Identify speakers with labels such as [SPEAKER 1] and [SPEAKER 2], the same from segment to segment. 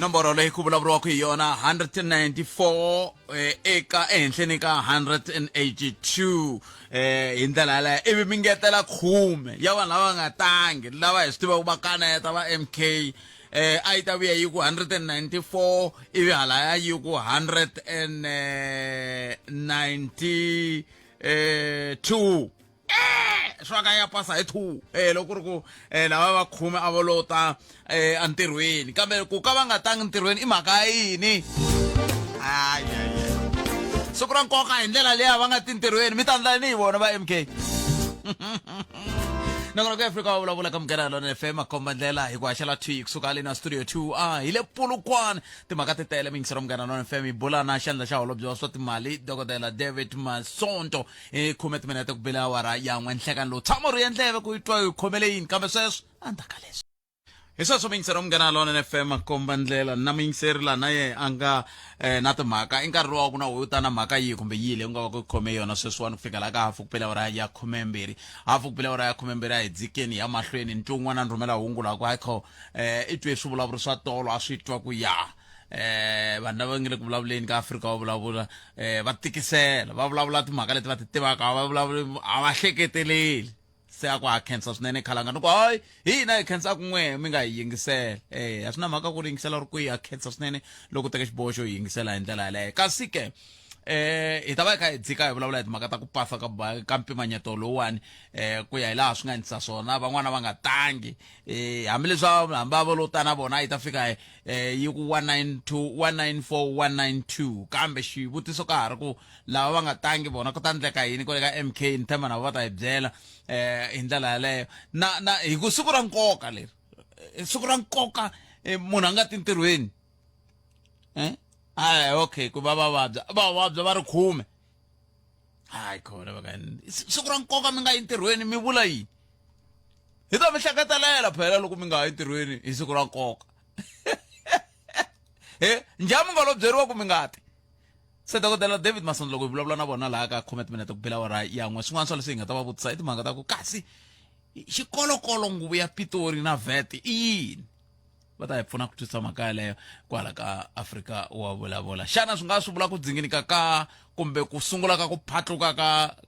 [SPEAKER 1] nomboro leyi ku vulavuriwaka hi yona 194 eka ehenhleni ka 182 hi ndlela yaleyo ivi mi ngetela 10 ya vanhu lava nga tangi lava hi swi tivaka va kaneta va MK a yi ta vuya yi ku 194 ivi halaya yi ku 192 swaka ya pasa hi 2 loko ri ku lava va 10 a va lota entirhweni kambe ku ka va nga tangi ntirhweni i mhaka yini siku ra nkoka hi ndlela leyi va nga ti ntirhweni mi ta ndla ni hi vona va MK nakona ku Afrika va vulavula ka Munghana Lonene FM makomba ndlela hi ku haxela 2 kusuka le na studio 2 hi le Polokwane timhaka ti tele mingisero Munghana Lonene FM hi bula na xandla xa holobye wa swa timali dokodela David Masonto 10 minute ku bela awara ya n'we nhlekani lowu tshama ri endleve ku twa hi khomele yini kambe sweswo andaka leswi hi sweswo mingisero Munghana Lonene FM makomba ndlela na mingiseri la na ye anga na timhaka i nkarhi wa ku na u ta na mhaka yihi kumbe yihi leyi u nga va ku khome yona sweswiwani ku fika la ka hafu ku bela awara ya 12 hafu ku bela awara ya 12 a hi dzikeni ya mahlweni ntu un'wana ni rhumela hungu la ku hayi i twe swivulavuri swa tolo a swi twa ku ya vanhu lava nge le ku vulavuleni ka Afrika va vulavula va tikisela va vulavula timhaka leti va ti tivaka a va hleketeleli se a ku ha khensa swinene khalanga ni ku hayi hina hi khensa kun'we mi nga hi yingisela a swi na mhaka ku ri yingisela ri ku hi ha khensa swinene loko u teka xiboho xo hi yingisela hi ndlela yaleyo kasi ke hi ta va hi kha hi dzika hi vulavula hi timhaka ta ku pasa ka mpimanyeto lowuwani ku ya hi laha swi nga endlisa swona van'wana va nga tangi hambileswi hambi va volota na vona yi ta fika yi ku 194 192 kambe xivutiso ka ha ri ku lava va nga tangi vona ku ta endleka yini ku le ka MK ni tshemba na va ta hi byela hi ndlela yaleyo na hi ku siku ra nkoka leri siku ra nkoka munhu a nga ti ntirhweni okay ku va vavabya va ri 10 hayi khona va siku ra nkoka mi nga yi ntirhweni mi vula yini hi ta mi hleketelela phela loko mi nga yi ntirhweni hi siku ra nkoka njhamu nga lo byeriwa ku mi nga ti se dokodela David Masonto loko hi vulavula na vona laha ka 10 minute ku bela awara ya n'we swin'wana swa leswi hi nga ta va vutisa i timhaka ta ku kasi xikolokolo nguvu ya Pitori na Vet i yini va ta hi pfuna ku twisisa mhaka yaleyo kwala ka Afrika wa vulavula xana swi nga swi vula ku dzinginika ka kumbe ku sungula ka ku phatluka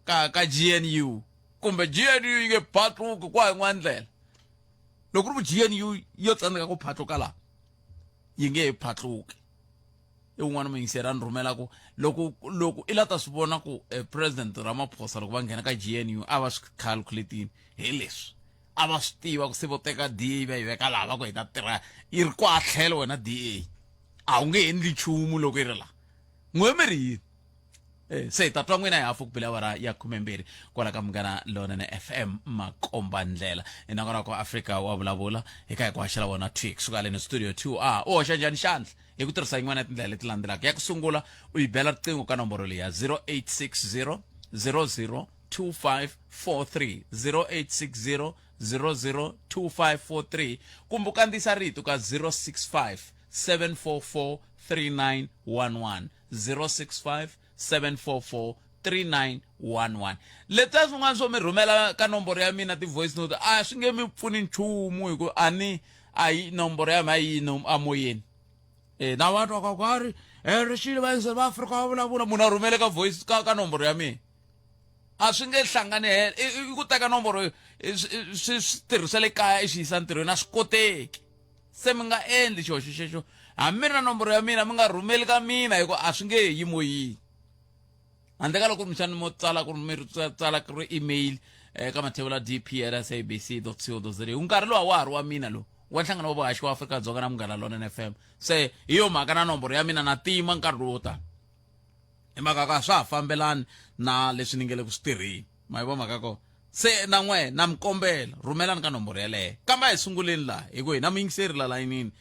[SPEAKER 1] ka GNU kumbe GNU yi nge phatluki kwa yin'wana ndlela loko ri ku GNU yo tsandzeka ku phatluka laha yi nge he phatluki i wun'wana muyingiseri ni rhumela ku loko i lata swi vona ku President Ramaphosa loko va nghena ka GNU a va swi calculatini hi leswi a va swi tiva ku se vo teka DA va yi veka laha va ku hi ta tirha yi ri kwa tlhelo wena DA a wu nge endli nchumu loko yi ri laha n'we mi ri yini se hi ta twa n'wina hi hafu ku bela awara ya 12 kwala ka Munghana Lonene FM makomba ndlela nakona ku Afrika wa vulavula hi ka hi ku haxela vona twik suka le ni studio 2 u hoxa njhani xandla hi ku tirhisa yin'wana ya tindlela leti landzelaka ya ku sungula u yi bela riqingho ka nomboro leyi ya 0860 00 2543 0860 002543 kumbe u kandziyisa rito ka 065 744 3911 065 744 3911 leta swin'wana swo mi rhumela ka nomboro ya mina ti-voice note a swi nge mi pfuni nchumu hi ku a yi nomboro ya mina yi amoyeni na va twa ka ku ri rixile vayingiseri va Afrika va vulavula munhu a rhumele ka voice ka nomboro ya mina a swi nge hlangani i ku teka nomboro swi tirhisa le kaya i xi yisa ntirhweni a swi koteki se mi nga endli xihoxo xexo hambi mi ri na nomboro ya mina mi nga rhumeli ka mina hi ku a swi nge yi moyini handle ka loko mi xani mo tsala ku ri mi tsala ku ri email ka mathebula dp@sabc.co.za nkarhi lowa wa ha ri wa mina lowu wa nhlangano wa vuhaxi wa Afrika-Dzonga na Munghana Lonene FM se hi yo mhaka na nomboro ya mina na tima nkarhi lowo tani hi mhaka ka swa ha fambelani na leswi ni nge le ku swi tirheni ma yi vo mhaka ko se na n'we na mi kombela rhumelani ka nomboro yaleyo kambe hi sunguleni laha hi ku hi na muyingiseri la layinini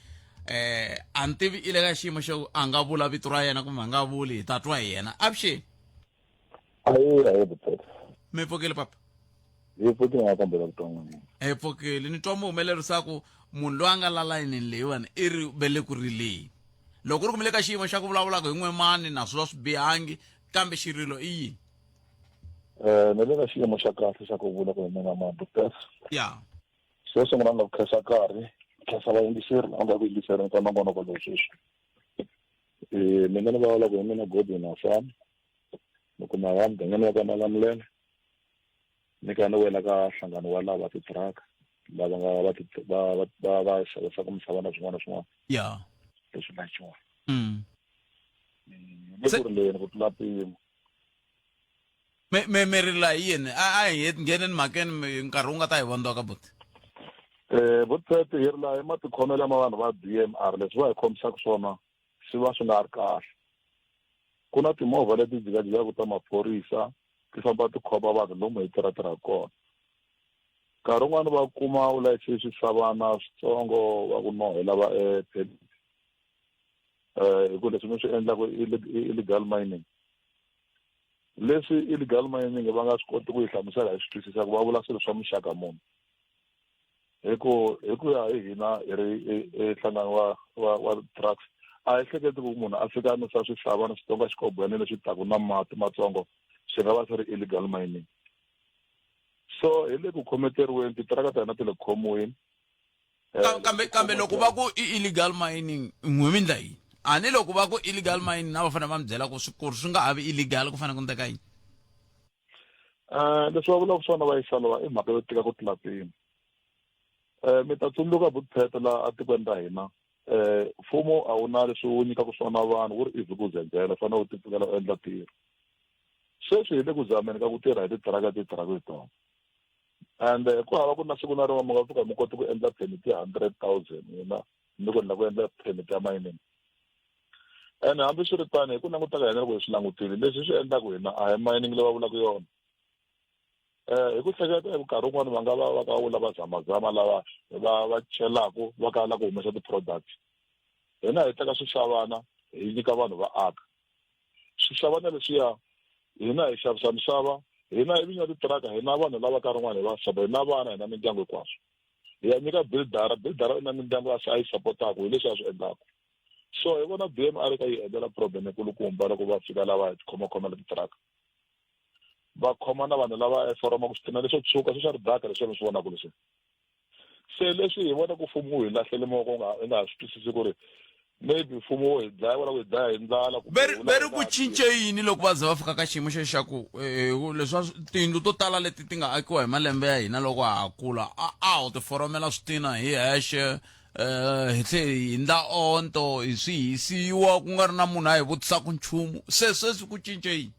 [SPEAKER 1] a ni tivi i le ka xiyimo xo a nga vula vito ra yena kumbe a nga vuli hi ta twa hi yena avuxeni
[SPEAKER 2] ayi butete
[SPEAKER 1] mi pfukile papa
[SPEAKER 2] hi pfukile nga kambela vuton'wini
[SPEAKER 1] hi pfukile ni twa mi humelerisa ku munhu loyi a nga la layinini leyiwani i ri vele ku rileni loko ri kumile ka xiyimo xa ku vulavulaka hi n'we mani na swi swi bihangi kambe xirilo i yini
[SPEAKER 2] ni le ka xiyimo xa kahle xa ku vula ku hi mina mabutete
[SPEAKER 1] ya
[SPEAKER 2] xo sungula na ku khensa nkarhi khasa vayingiseri lava nga ku yingisera eka nongonoko lowu sweswi. Mina ni vulavula ku hi mina Godwin Asani ni kuma va mugangeni wa ka Malamulele ni ka ni wela ka nhlangano wa lava titiraka lava nga va xavisaka misava na swin'wana na swin'wana
[SPEAKER 1] ya
[SPEAKER 2] leswi layichiwa ni
[SPEAKER 1] Se-
[SPEAKER 2] ku ri leni ku tlula mpimo.
[SPEAKER 1] mi ri la yini a hi ngheneni mhakeni nkarhi wu nga ta hi vondiwa ka buti.
[SPEAKER 2] Vutsweti hi ri laha i matikhomelo ma vanhu va DMR leswi va hi khomisaka swona swi va swi nga ri kahle. Ku na timovha leti jikajikaka ta maphorisa ti famba ti khoma vanhu lomu hi tirha kona. Nkarhi wun'wani va kuma u layiche swisavana switsongo va ku nohela va hi ku leswi mi swi endlaka illegal mining. Leswi illegal mining va nga swi koti ku yi hlamusela hi swi twisisa ku va vula swilo swa muxaka muni. Hi ku ya hi hina hi ri nhlangano wa trucks a hi hleketi ku munhu a fika a nusa swisavana switsongo xikobweni leswi taku na mati matsongo swi nga va swi ri illegal mining. So hi le ku khometeriweni titiraka ta hina ti le ku khomiweni.
[SPEAKER 1] kambe loko va ku illegal mining n'we mi ndla yini a ni loko va ku illegal mining na va fanele va mi byela ku swi nga ha vi illegal ku fanele ku ndeka yini.
[SPEAKER 2] Leswi va vulaka swona va yisalowa i mhaka yo tika ku tlula mpimo. Mi ta tsundzuka vutheta laha a tikweni ra hina mfumo a wu na leswi wu nyikaka swona vanhu wu ri i vhikuzenzela fanele wu tipfukela u endla ntirho. Sweswi hi le ku zameni ka ku tirha hi titiraka hi tona and ku hava ku na siku na rin'we mi nga pfuka mi kota ku endla permit ya 100,000 n'wina ni ku la ku endla permit ya mining. And hambi swi ri tani hi ku languta ka hina loko hi swi langutile leswi swi endlaka hina a hi mining leyi va vulaka yona. Hi ku hleketa hi nkarhi wun'wani va nga va ka wu lava zamazama lava va chelaka va ka la ku humesa ti-product. Hina hi teka swisavana hi nyika vanhu va aka. Swisavana leswiya hina hi xavisa misava hina hi vinyi va titiraka hina vanhu lava ka rin'wana hi va xava hina vana hina mindyangu hinkwaswo. Hi ya nyika bildara i na mindyangu a yi sapotaka hi leswi a swi endlaka. So hi vona DMR ka yi endlela problem ekulukumba loko va fika lava hi khomakhomela titiraka. Va khoma na vanhu lava foroma ku switina leswo tshuka swi swa ridaka leswi mi swi vonaka leswi. Se leswi hi vona ku mfumo wu hi lahlele moko i nga ha swi twisisi ku ri maybe mfumo wo hi dlaya wala ku hi dlaya hi ndlala.
[SPEAKER 1] Veri ku cince yini loko va za va fika ka xiyimo xexo xa ku leswa tiyindlu to tala leti ti nga akiwa hi malembe ya hina loko ha kula a ho ti foromela switina hi hexe hi tlhe hi ndla onto hi swi hisiwa ku nga ri na munhu a hi vutisaka nchumu se sweswi ku cince yini.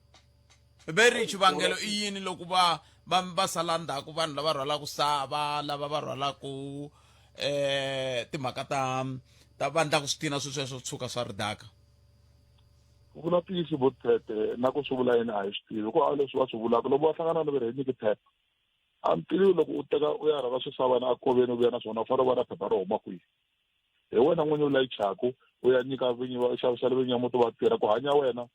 [SPEAKER 1] Veri xivangelo i yini loko va sala ndzhaku vanhu lava rhwalaku sava lava va rhwalaku timhaka ta va ndlaku switina sweswo tshuka swa ridaka.
[SPEAKER 2] Ku na tiyisi vo tete na ku swi vula yini a hi swi tivi ku hava leswi va swi vulaka loko va hlangana na hi nyiki phepha. A ni tivi loko u teka u ya rhwala swisavana a koveni u vuya na swona u fanele u va na phepha ro huma kwihi. Hi wena n'winyi u layichaku u ya nyika vinyi va xavisela vinyi ya muti va tirha ku hanya wena.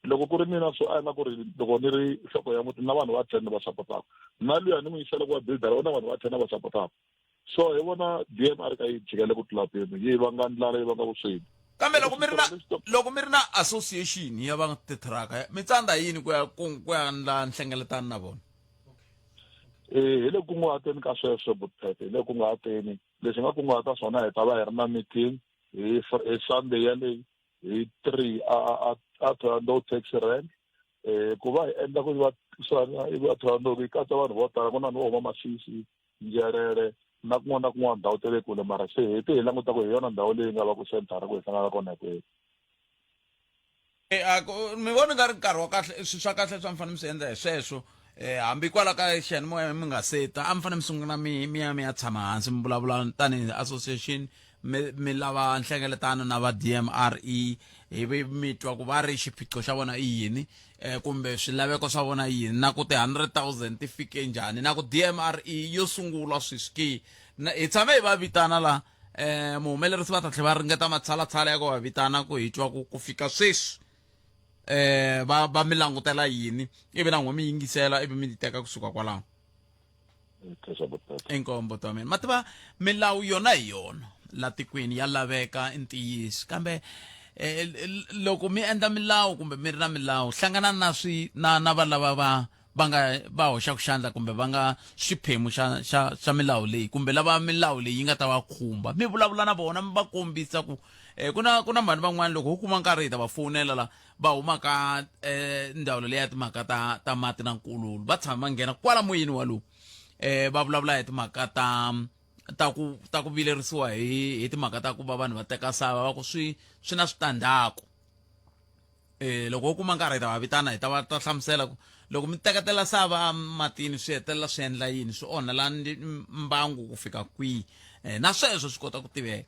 [SPEAKER 2] Loko ku ri mina swo a nga ku ri loko ni ri nhloko ya muti na vanhu va 10 va sapotaka na luya ni n'wi yisela ku va bildara na vanhu va 10 va sapotaka. So hi vona DMR ka yi jikele ku tlula mpimo yi va nga ndlala yi va nga vusweti.
[SPEAKER 1] Kambe loko mi ri na association ya va titiraka mi tsandza yini ku ya ndla nhlengeletano na vona.
[SPEAKER 2] Hi le kunguhateni ka sweswo vuthete hi le kunguhateni leswi nga kunguhata swona hi ta va hi ri na meeting hi Sunday yaleyi hi 3 a Thohoyandou taxi rank ku va hi endla ku va Thohoyandou yi katsa vanhu vo tala ku na no huma Masisi Njerere na kun'wana na kun'wana ndhawu ta le kule mara se hi hi languta ku hi yona ndhawu leyi nga va ku sentara ku hi hlangana kona hinkwenu.
[SPEAKER 1] Mi vona nga ri nkarhi wa kahle swi swa kahle swa mi fanele mi swi endla hi sweswo hambi kwala ka xiyanimoya mi nga seta a mi fanele mi sungula mi ya tshama hansi mi vulavula tanihi association mi lava nhlengeletano na va DMRE hi mi twa ku va ri xiphiqo xa vona i yini kumbe swilaveko swa vona i yini na ku ti 100,000 ti fike njhani na ku DMRE yo sungula sweswi hi tshame hi va vitana la muhumelerisi va ta tlhela va ringeta matshalatshala ya ku va vitana ku hi twa ku fika sweswi va mi langutela yini ivi na n'we mi yingisela ivi mi teka kusuka kwalaho. Inkombo ta mina ma tiva milawu yona hi yona la tikweni ya laveka i ntiyisi kambe loko mi endla milawu kumbe mi ri na milawu hlangana na va lava va hoxa ku xandla kumbe va nga xiphemu xa milawu leyi kumbe lava milawu leyi yi nga ta va khumba mi vulavula na vona mi va kombisa ku ku na vanhu van'wana loko ho kuma nkarhi hi ta va fowunela la va humaka ndzawulo leyi ya timhaka ta mati na nkululo va tshama va nghena kwala moyeni walowu va vulavula hi timhaka ta ku vilerisiwa hi timhaka ta ku va vanhu va teka sava va ku swi na switandzhaku loko ho kuma nkarhi hi ta va vitana hi ta va ta hlamusela ku loko mi teketela sava matini swi hetelela swi endla yini swi onhela mbangu ku fika kwihi na sweswo swi kota ku tiveka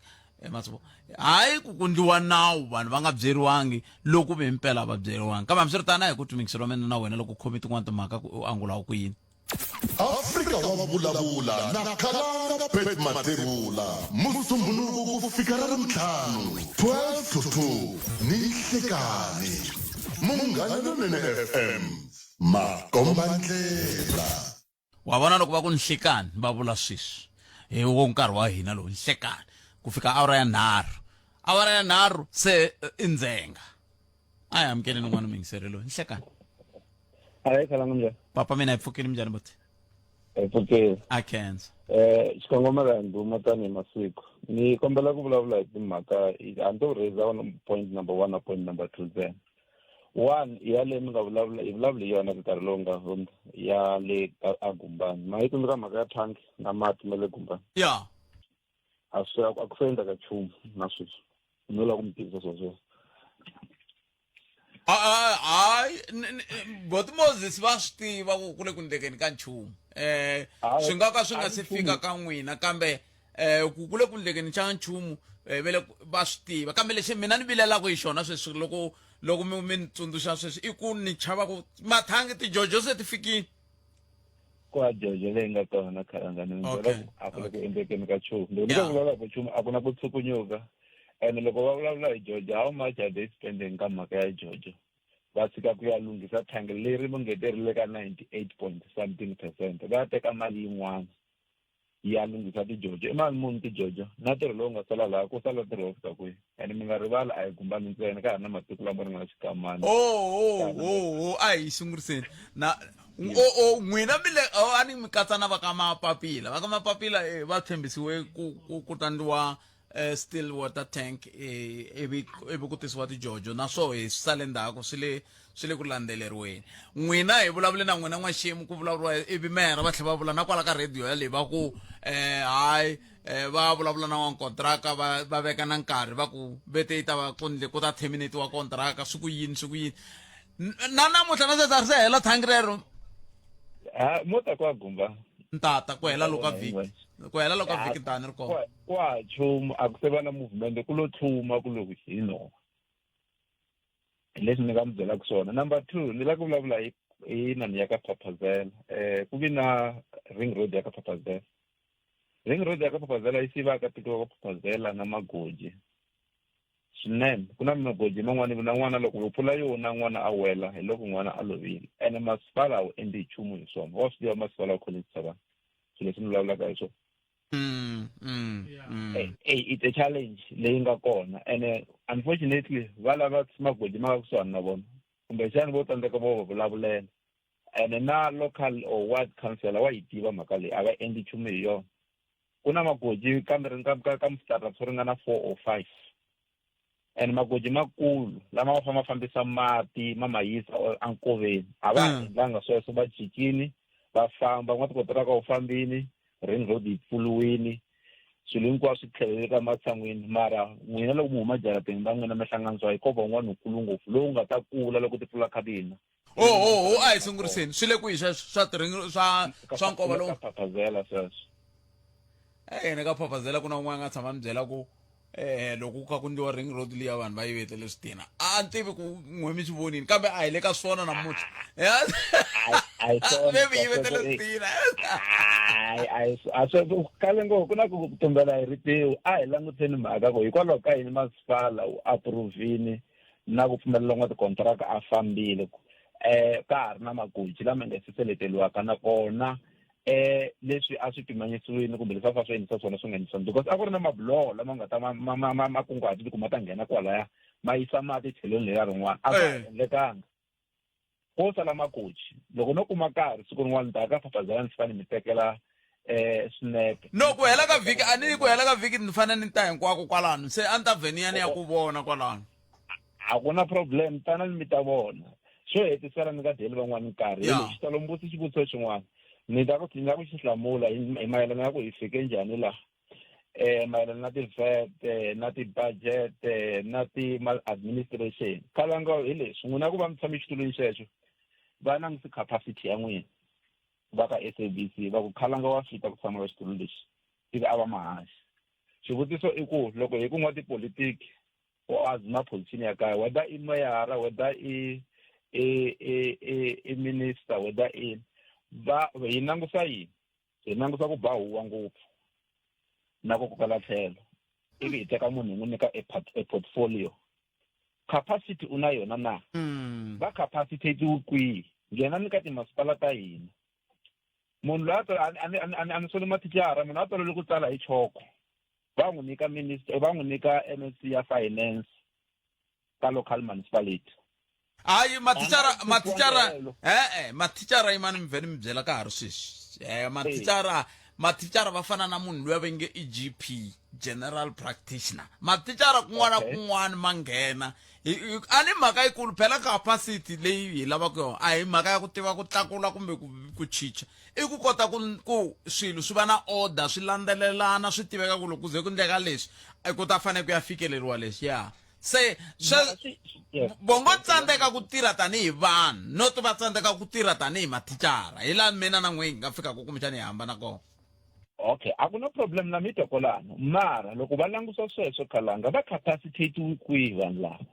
[SPEAKER 1] masivo hayi ku kundliwa nawu vanhu va nga byeriwangi loko ve mpela va byeriwangi kambe hambiswiritana hi ku tumikiselo wa mina na wena loko khomi tin'wana timhaka u angulawu ku yini
[SPEAKER 3] Afrika wa vulavula na Kalanga Bet Matebula musumbuluku ku fika ra rimtlhanu 12 to 2 ni nhlekani Munghana Lonene FM Makombandlela
[SPEAKER 1] wa vona loko va ku nhlekani va vula sweswi wo nkarhi wa hina lowu nhlekani ku fika awara ya nharhu se inzenga a hi amukeli n'wana mingiserelo nhlekani
[SPEAKER 4] Hayi Kalanga njani?
[SPEAKER 1] papa mina hi pfukile njhani bote
[SPEAKER 4] Pfukile.
[SPEAKER 1] a khensa
[SPEAKER 4] Xikongomelo nduma tani masiku. Ni kombela ku vulavula hi timhaka ando raise on point number 1 na point number 2 then. One ya le mi nga vulavula i vulavula yona nkarhi lowu nga hundza ya le agumbani. Ma yi tsundzuka mhaka ya thanki na mati ma le gumbani.
[SPEAKER 1] ya
[SPEAKER 4] A swi a ku fenda ka chumu na sweswi. Ni la ku mi tivisa sweswo.
[SPEAKER 1] hayi both Moses va swi tiva ku le ku ndlekeni ka nchumu swi nga ka swi nga se fika ka n'wina kambe ku le ku ndlekeni xa nchumu vele va swi tiva kambe lexi mina ni vilelaka hi xona sweswi loko mi ni tsundzuxa sweswi i ku ni chava ku mathangi tijojo se ti fikile
[SPEAKER 4] Ku a jojo leyi nga kona Kalanga ni byela a ku le ku endlekeni ka chumu. Loko ni ka vulavula ku chumu a ku na ku tshukunyuka. And loko va vulavula hi Georgia, how much are they spending ka mhaka ya Georgia? Va tshika ku ya lunghisa thangi leri va ngeterile ka 98.something%. Va teka mali yin'wana ya lunghisa ti-Georgia. I mali muni ti-Georgia? Na ntirho lowu nga sala laha ku sala ntirho wo fika kwihi? And mi nga rivala a hi gumbani ntsena ka ha ri na matiko lama ri nga xikamani.
[SPEAKER 1] a hi sunguriseni na n'wina mi le a ni mi katsa na va ka mapapila va tshembisiwe ku tandliwa still water tank ivi ku tisiwa tijojo naswo hi sale ndzhaku swi le ku landzeleriweni n'wina hi vulavule na n'wina n'waxemu ku vulavuriwa ivi mera va tlhela va vula na kwala ka radio yaleyi va ku hayi va vulavula na n'wankontraka va veka na nkarhi va ku vete yi ta va ku ta terminate-wa kontraka swi ku yini na namuntlha na sweswi a ri se hela thangi rero
[SPEAKER 4] Mo ta kwa gumba.
[SPEAKER 1] ntata ku hela loko ka vhiki tani ri kona
[SPEAKER 4] Kwa chumu a ku se va na movement ku lo tlhuma ku lo hino. Leswi ni nga mi byelaka swona. Number 2 ni la ku vulavula hi nani ya ka Papazela. Ku vi na ring road ya ka Papazela. Ring road ya ka Papazela yi siva ka tiko ka Papazela na Magoji. Swinene ku na Magoji man'wana na n'wana loko u pfula yona n'wana a wela hi loko n'wana a lovile. Ene masipala wu endli chumu hi swona. Wa swi tiva masipala wu khonisa vanhu. Swilo leswi ni vulavulaka hi swona. It's a challenge leyi nga kona and unfortunately va lava Magoji ma nga kusuhani na vona kumbexani vo tsandzeka vo vulavulela and na local or ward councillor wa yi tiva mhaka leyi a va endli nchumu hi yona ku na Magoji kambe ka mstara swo ringana 4 or 5 and Magoji makulu lama va fambisa mati ma yisa ankoveni a va endlanga sweswo va jikini va famba n'wana kotraka u fambini ring road yi pfuluwini swilo hinkwaswo swi tlhelele ka matshan'wini mara n'wina loko mi huma jaratini va n'wina mi hlanganisiwa hi kova un'wana ukulu ngopfu lowu nga ta kula loko ti pfula khabina
[SPEAKER 1] a hi sunguriseni swi le kwihi swa nkova lowu
[SPEAKER 4] Papazela sweswo
[SPEAKER 1] ni ka Papazela ku na un'wana nga tshama mi byela ku loko ku kha ku ndliwa ring road liya vanhu va yivetele switina a ni tivi ku n'we mi swi vonini kambe a hi le ka swona namuntlha mi yivetele switina
[SPEAKER 4] Kalengo ku na ku tumbela hi ritiwi a hi languteni mhaka ku hikwalaho ka yini masipala wu approve-ini na ku pfumelela n'wana tikontraka a fambile ka ha ri na Magoji lama nga seleteriwaka nakona leswi a swi pimanyisiwile kumbe leswi a fa swi endlisa swona swi nga endlisa because a ku ri na mabuloho lama nga ta makunguhati tikuma ta nghena kwalaya ma yisa mati tlhelweni leriya rin'wana a swi endlekanga ko sala makochi loko no kuma nkarhi siku rin'wana ta ka fafazela ni fane mi tekela swinepe
[SPEAKER 1] no ku hela ka vhiki ani ku hela ka vhiki ni fane ni ta hinkwako kwalano se a ni ta veniyani ya ku vona kwalano
[SPEAKER 4] a ku na problem tana mi ta vona xo hetisela ni nga dyeli van'wana nkarhi lexi talombusi xivutiso xin'wana ni ta ku ndzi nga ku xi hlamula hi mayelana ya ku hi fike njhani laha mayelana na ti-VAT na ti-budget na ti-administration khalanga hi leswi n'wina ku va mi tshame xitulweni xexo va langisi capacity ya n'wina va ka SABC va ku khalanga wa fita ku tshama ka xitulu lexi ivi a va mahaxi xivutiso i ku loko hi ku nwa tipolotiki o azima position ya kaya whether i mayara whether i minister whether i va hi langusa yini hi langusa ku ba huwa ngopfu na ku kokela tlhelo ivi hi teka munhu hi n'wi nyika a portfolio capacity una yona na va capacitate kwihi nghena ni ka timasipala ta hina munhu loyi ani sole mathicara munhu a tolele ku tsala hi choko va n'wi nyika minister va n'wi nyika MSc ya finance ka local municipality
[SPEAKER 1] hayi mathicara yimani mi vheni mi byela ka ha ri sweswi mathicara va fana na munhu loyi va nge EGP general practitioner mathicara kun'wana kun'wana ma nghena a ni mhaka yikulu phela capacity leyi hi lavaka yona a hi mhaka ya ku tiva ku tlakula kumbe ku chicha i ku kota ku swilo swi va na order swi landzelelana swi tiveka ku loko ze ku ndleka leswi ku ta fanele ku ya fikeleriwa leswi se bongo tsandzeka ku tirha tanihi vanhu no to va tsandzeka ku tirha tanihi mathicara hi laha mina na n'we hi nga fika ku kumbexani hi hambana kona
[SPEAKER 4] okay a ku na problem na mito kolano mara loko va langusa sweswo khalanga va capacitate kwihi vanhu lava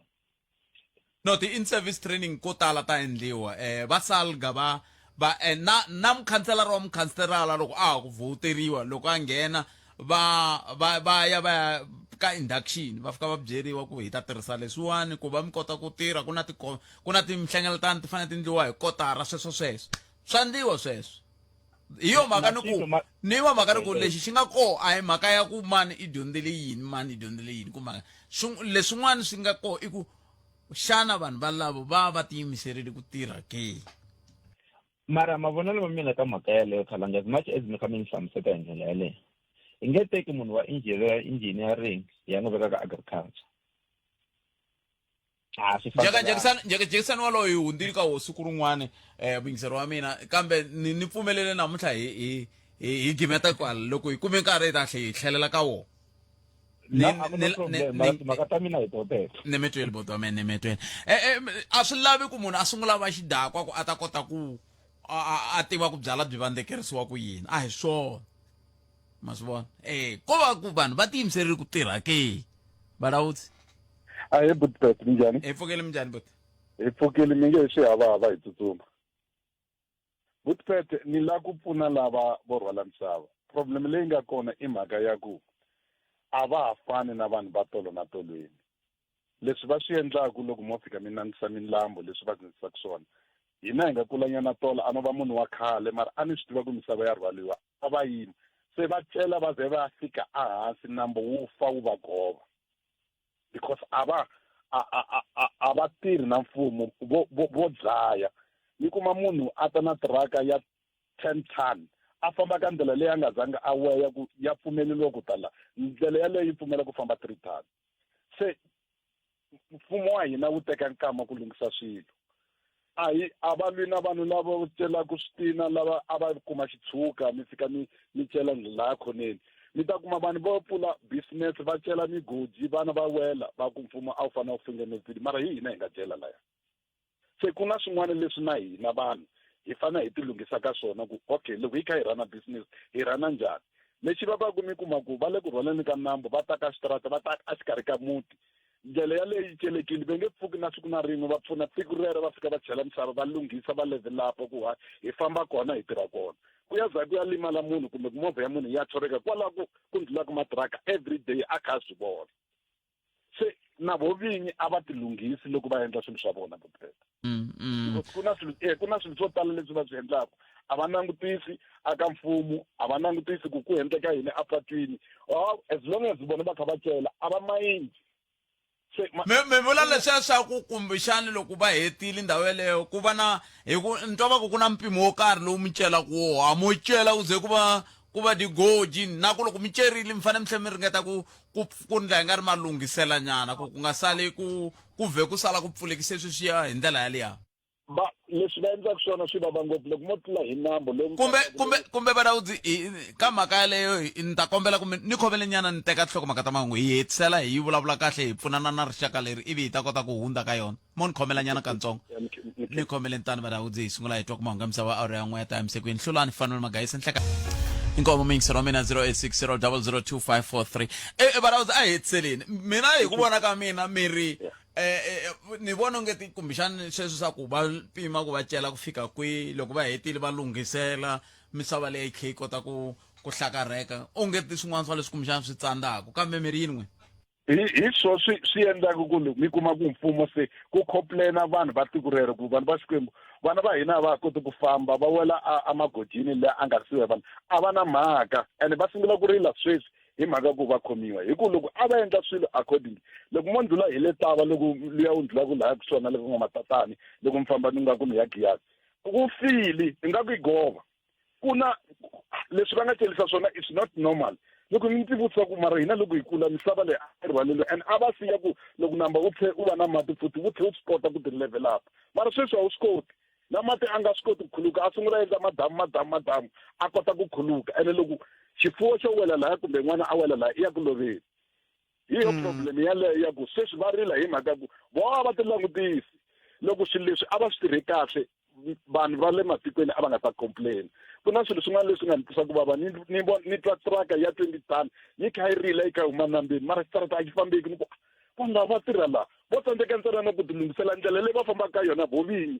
[SPEAKER 1] no ti-in-service training ko tala ta endliwa va salga va na mukhanselara wa mukhanselara loko a ha ku voteriwa loko a nghena va ya ka induction va fika va byeriwa ku hi ta tirhisa leswiwani ku va mi kota ku tirha ku na timihlengeletano ti fanele ti endliwa hi kotara sweswo swa endliwa sweswo hi yo mhaka ni wa mhaka ni ku lexi xi nga koho a hi mhaka ya ku mani i dyondzele yini ku mhaka leswin'wana swi nga koho i ku xana vanhu valavo va tiyimiserile ku tirha ke
[SPEAKER 4] mara mavonelo ma mina ka mhaka yaleyo khalanga as much as mi kha mi ni hlamuseta hi ndlela yaleyo hi nge teki munhu wa engineering ya n'wi veka ka agriculture
[SPEAKER 1] Jackson walowo hi hundzile ka wo siku rin'wana vuyingiseri wa mina kambe ni pfumelele namuntlha hi gimeta kwala loko hi kume nkarhi hi ta hi tlhelela ka wona
[SPEAKER 4] mhaka ta mina hi toteto
[SPEAKER 1] ni mi tweli boto wa mina ni mi tweli a swi lavi ku munhu a sungula va xidakwa ku a ta kota ku a tiva ku byala byi vandzekerisiwa ku yini a hi swona ma swi vona ko va ku vanhu va tiyimiserile ku tirha ke valawudzi
[SPEAKER 2] he Boetpet minjhani
[SPEAKER 1] hi pfukeli minjhani bot
[SPEAKER 2] hi pfukeli mi nge swi hava hi tsutsuma Boetpet ni la ku pfuna lava vo rhwala misava problem leyi nga kona i mhaka ya ku a va ha fani na vanhu va tolo na tolweni leswi va swi endlaku loko mo fika mi nandzisa milambo leswi va dzinisaku swona hina hi nga kulanyana tola a no va munhu wa khale mara a ni swi tiva ku misava ya rhwaliwa a va yini se va cela va ze va fika ehansi nambu wu fa wu va gova because a va tirhi na mfumo vo dlaya ni kuma munhu a ta na tiraka ya 10 ton a famba ka ndlela leyi a nga zanga a weya ku ya pfumeleliwa ku tala ndlela yaleyo yi pfumela ku famba 3 ton se mfumo wa hina wu teka nkama ku lunghisa swilo a va lwi na vanhu lava celaku switina lava a va kuma xitshuka mi fika mi cela laha khoneni mi ta kuma vanhu vo pfula business va cela migodi vana va wela va ku mfumo a wu fanele wu fingenetile mara hi hina hi nga cela laya se ku na swin'wana leswi na hina vanhu hi fanele hi ti lunghisa ka swona ku okay loko hi kha hi rana business hi rana njhani lexi va ku mi kuma ku va le ku rhwaleni ka nambu va ta ka xitarata va ta a xikarhi ka muti ndlela yaleyi yi celekile va nge pfuki na siku na rin'we va pfuna tiko rero va fika va chela misava va lunghisa va level up ku hi famba kona hi tirha kona ku ya za ku ya limala munhu kumbe ku movha ya munhu ya choreka kwala ku ndlulaka matiraka every day a kha swi vona se na vo vinyi a va ti lunghisi loko va endla swilo swa vona ku na swilo swo tala leswi va swi endlaka a va langutisi aka mfumo a va langutisi ku ku endleka yini apatwini as long as vona va kha va cela a va mayindi se
[SPEAKER 1] me vula leswiya swa ku kumbexani loko va hetile ndhawu yeleyo ku va na hi ku ni twa va ku na mpimo wo karhi lowu mi celaka woha mo cela ku ze ku va digoji na ku loko mi cerile mi fanele mi tlhe mi ringeta ku ndla hi nga ri malunghisela nyana ku nga sali ku vhe ku sala ku pfulekise sweswiya hi ndlela yaliya
[SPEAKER 2] leswi va endlaka swona swi vava ngopfu loko mo tlula hi nambu
[SPEAKER 1] kumbe Balaudzi ka mhaka yaleyo ni ta kombela kumbe ni khomele nyana ni teka nhlokomhaka ta mahungu hi hetisela hi vulavula kahle hi pfunana na rixaka leri ivi hi ta kota ku hundza ka yona mo ni khomela nyana katsongo ni khomele ntani Balaudzi hi sungula hi twa ku mahungu ya misava awuri ya n'we ya ta emisekweni hlulani fanele magayisa nhleka inkomo mingisero wa mina 0860002543 Balaudzi a hetiseleni mina hi ku vona ka mina miri ni vona ngeti kumbexani sweswo swa ku va pima ku va cela ku fika kwihi loko va hetile va lunghisela misava leyi khe yi kota ku hlakarheka ongeti swin'wana swa leswi kumbexani swi tsandzaka kambe miri yin'we
[SPEAKER 2] hi swo swi endlaka ku mi kuma ku mfumo se ku complaina vanhu va tiko rero ku vanhu va Xikwembu vana va hina va koti ku famba va wela amagodini leyi a nga risiwa vanhu a va na mhaka and va sungula ku rila sweswi hi mhaka ku va khomiwa hi ku loko a va endla swilo according loko mo ndlula hi le tava loko luya u ndlula ku laya ku swona loko n'wamatatani loko mi famba ni nga ku mi ya Giyani ku fili hi nga ku igova ku na leswi va nga celisa swona it's not normal loko mi tivutisa ku mara hina loko hi kula misava leyi a rivaleliwe and a va siya ku loko namba u tlhe u va na mati futhi u tlhe u swi kota ku ti level up mara sweswi a wu swi koti na mati a nga swi koti ku khuluka a sungula endla madamu a kota ku khuluka ene loko xifuwo xo wela laya kumbe n'wana a wela laya i ya ku loveni hi yo problem yaleyo ya ku sweswi va rila hi mhaka ku vona va ti langutisi loko swilo leswi a va swi tirhe kahle vanhu va le matikweni a va nga ta complain ku na swilo swin'wana leswi nga ni twisa ku vava ni twa traka ya 20 ton yi kha yi rila yi kha huma nambeni mara xitarata a xi fambeki ni ku vanhu lava va tirha laha vo tsandzeka ntsena na ku ti lunghisela ndlela leyi va fambaka ka yona vovinyi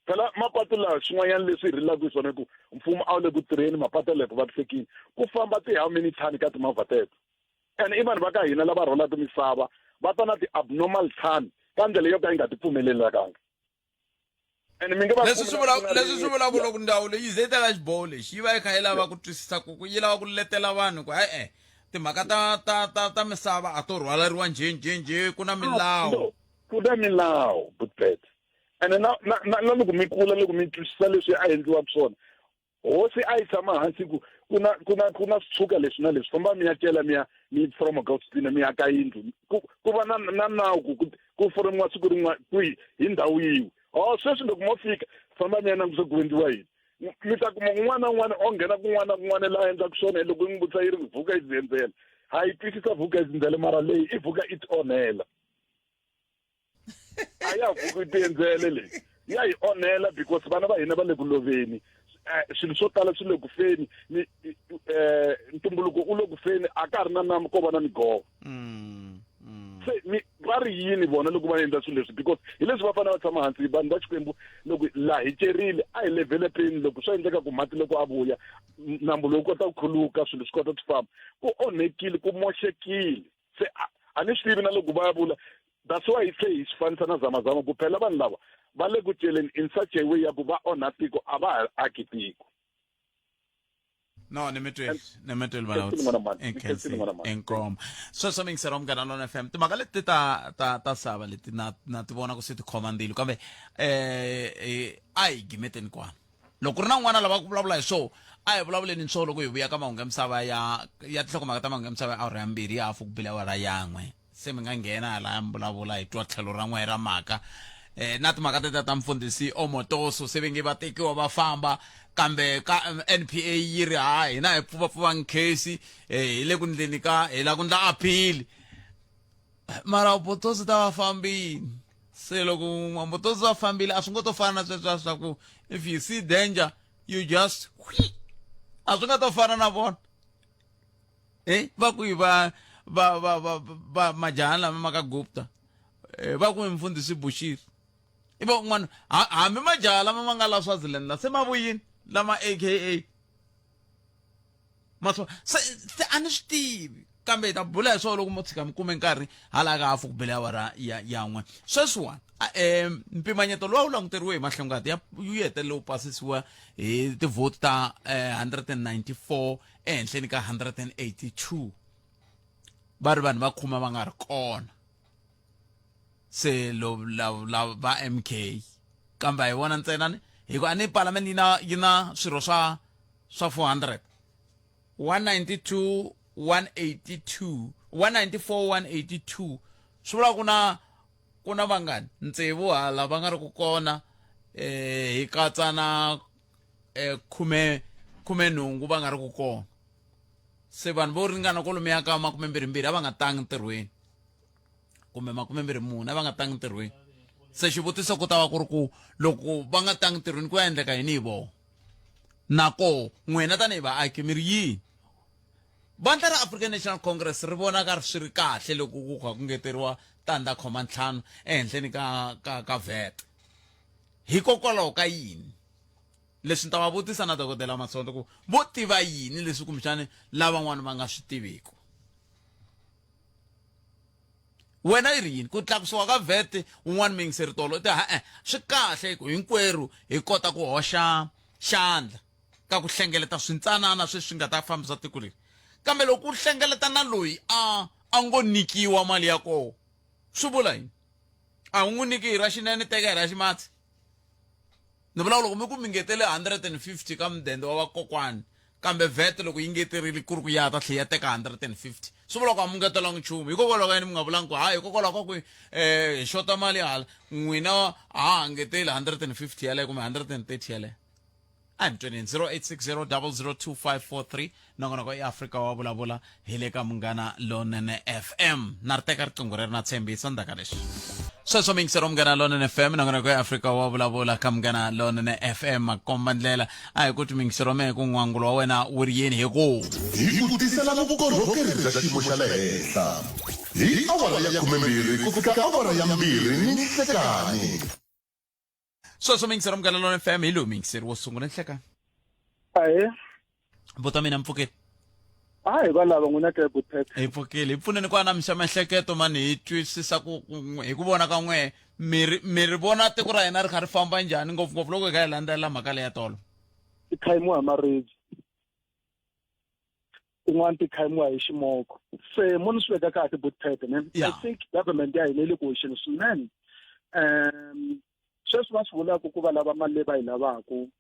[SPEAKER 2] phela mapatu laha swin'wanyana leswi hi rilaka hi swona ku mfumo a wu le ku tirheni mapatu lepo vavisekile ku famba how many ton ka timovha teto and i vanhu va ka hina lava rhwalaka misava va ta na ti-abnormal ton ka ndlela yo ka yi nga ti pfumelelakanga
[SPEAKER 1] leswi swi vulaka loko ndhawu leyi ze yi teka xiboho lexi yi va yi kha yi lava ku twisisa ku yi lava ku letela vanhu ku timhaka ta misava a to rhwaleriwa njhenjhenjhe ku na milawu
[SPEAKER 2] butpet ene na loko mi kula loko mi twisisa leswi a endliwaka swona hosi a yi tshama hansi ku ku na switshuka leswi na leswi famba mi ya cela mi from Augustine mi aka yindlu ku va na nawu ku formiwa siku rin'wana kwihi hi ndhawu yihi sweswi loko mo fika famba mi ya langusa ku endliwa yini mi ta kuma un'wana na un'wana o nghena kun'wana laha endlaka swona loko n'wi vutisa yi ri vhuka yi zindzela ha yi twisisa vhuka yi zindzele mara leyi i vhuka i ti onhela a ya vhuka yi ti endzele leyi ya hi onhela because vana va hina va le ku loveni swilo swo tala swi le ku feni ntumbuluko u le ku feni a ka ha ri na nama ko va na migova se va ri yini vona loko va endla swilo leswi because hi leswi va fanele va tshama hansi vanhu va Xikwembu loko laha hi cerile a hi levelepeni loko swi endleka ku mati loko a vuya nambu lowu kota ku khuluka swilo swi kota ku famba ku onhekile ku moxekile se a ni swi tivi na loko va ya vula that's why hi tlhe hi swi fanisa na zamazama ku phela vanhu lava va le ku celeni in such a way ya ku va onha tiko a va ha aki tiko
[SPEAKER 1] no ni metweli Balaudzi enkomo sweswo mingisero Munghana Lonene FM timhaka leti ta sava leti na ti vona ku swi ti khomandile kambe a hi gimeteni kwana loko ri na n'wana lava ku vulavula hi swo a hi vulavuleni swo loko hi vuya ka mahungu ya misava ya tinhlokomhaka ta mahungu ya misava ya awara ya mbirhi ya hafu ku bile awara yan'we se mi nga nghena hala ya vulavula hi twa tlhelo ra n'we ra mhaka na timhaka teta ta mfundhisi Omotoso se vengi va tekiwa va famba kambe ka NPA yi ri hina hi pfuvapfuva nkhesi hi le ku ndleni ka hi la ku ndla appeal mara Omotoso ta va fambini se loko Omotoso va fambile a swi ngo to fana na sweswo swa ku if you see danger you just a swi nga to fana na vona va ku va majaha lama ma ka Gupta va ku mfundhisi Bushiri ibo n'wana hambi majaha lama ma nga la Swaziland la se ma vuyini lama AKA se a ni swi tivi kambe hi ta bula hi swona loko mo tshika mi kume nkarhi hala ka hafu ku bele awara yan'we sweswiwani mpimanyeto lowu languteriwe hi mahlongati yu hetelele wu pasisiwa hi tivhoti ta 194 ehenhleni ka 182 va ri vanhu va khuma va nga ri kona se lo la va MK kambe hi vona ntsena ni hikuva ani parliament yi na swirho swa 400 192 182 194 182 swi vula ku na vangani ntsevu hala va nga ri ku kona hi katsa na khume nhungu va nga ri ku kona se vanhu vo ringana kolomuya ka 22 a va nga tangi ntirhweni kumbe 24 a va nga tangi ntirhweni se xivutiso ku ta va ku ri ku loko va nga tangi ntirhweni ku ya endleka yini hi vona nako n'wina tanihi vaaki mi ri yini vandla ra African National Congress ri vona ka swi ri kahle loko ku kha ku ngeteriwa tandza 5 ehenhleni ka VAT hikokwalaho ka yini leswi ni ta va vutisa na dokodela Masondo ku vo tiva yini leswi kumbexani lavan'wana va nga swi tiveki wena yi ri yini ku tlakusiwa ka VAT un'wana mingiseritolo swi kahle ku hinkwerhu hi kota ku hoxa xandla ka ku hlengeleta swintsanana sweswi nga ta fambisa tiko leri kambe loko u hlengeleta na loyi a ngo nikiwa mali ya koho swi vula yini a n'wi nyiki hi ra xinene teka hi ra ximatsi ni vula loko mi ku mi ngetele 150 ka mudende wa vakokwani kambe VAT loko yi ngeterile ku ri ku ya ta tlhe ya teka 150 swi vula ku a mi ngetelangi nchumu hikokwalaho ka yini mi nga vulangi ku hayi hikokwalaho ka ku hi xota mali hala n'wina ha ngeteli 150 yaleyo kumbe 130 yaleyo a ni twenini 0860 002 nongonoko i Afrika wa vulavula hi le ka Munghana Lonene FM na ri teka riqingho ri ri na tshembisa ndzhaka leswi sweswo mingisero Munghana Lonene FM nongonoko i Afrika wa vulavula ka Munghana Lonene FM makomba ndlela a hi ku ti mingisero me ku n'wangulo wa wena wu ri yini hi
[SPEAKER 3] ku tisela vukorhokeri bya xiyimo xa le henhla hi awara ya 12 ku fika awara ya 2 ni nhlekani
[SPEAKER 1] sweswo mingisero Munghana Lonene FM hi lowu mingiseri wo sungula nhlekani buta mina mpfukeli
[SPEAKER 5] hayi valava n'wina ke Buthethe
[SPEAKER 1] hi pfukeli hi pfuneni ku anamisa miehleketo mani hi twisisa ku hi ku vona ka n'we mi ri vona tiko ra hina ri kha ri famba njhani ngopfungopfu loko hi kha hi landzelela mhaka leyi ya tolo
[SPEAKER 5] ti khayimiwa hi maribye tin'wana ti khayimiwa hi ximoko se mo ni swi veka kahle Buthethe I think government ya hina yi le ku hoxeni swinene sweswi va swi vulaka ku va lava mali leyi va yi lavaku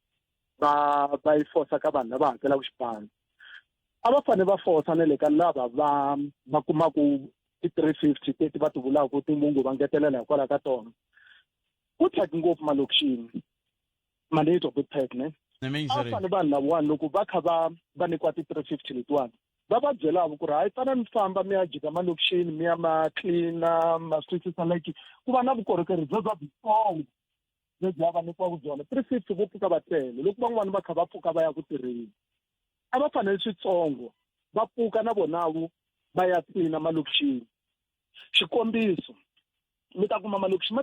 [SPEAKER 5] va yi forsa ka vanhu lava hakelaka xipano a va fanele va forsa na le ka lava va kumaku ti-350 teti va ti vulaka timungu va ngetelela hikwalaho ka tona ku thyaki ngopfu malokixini mali yi twa Buthethe ne a va fanele vanhu lavawani loko va kha va nyikiwa ti-350 letiwani va va byelaka ku ri hayi fana mi famba mi ya jika malokixini mi ya ma cleana ma swisisa like ku va na vukorhokeri byo bya bitsongo lebyi va nyikiwaka byona 350 vo pfuka va tele loko van'wani va kha va pfuka va ya ku tirheni a va fanele switsongo va pfuka na vonavu va ya cleana malokixini xikombiso mi ta kuma malokixini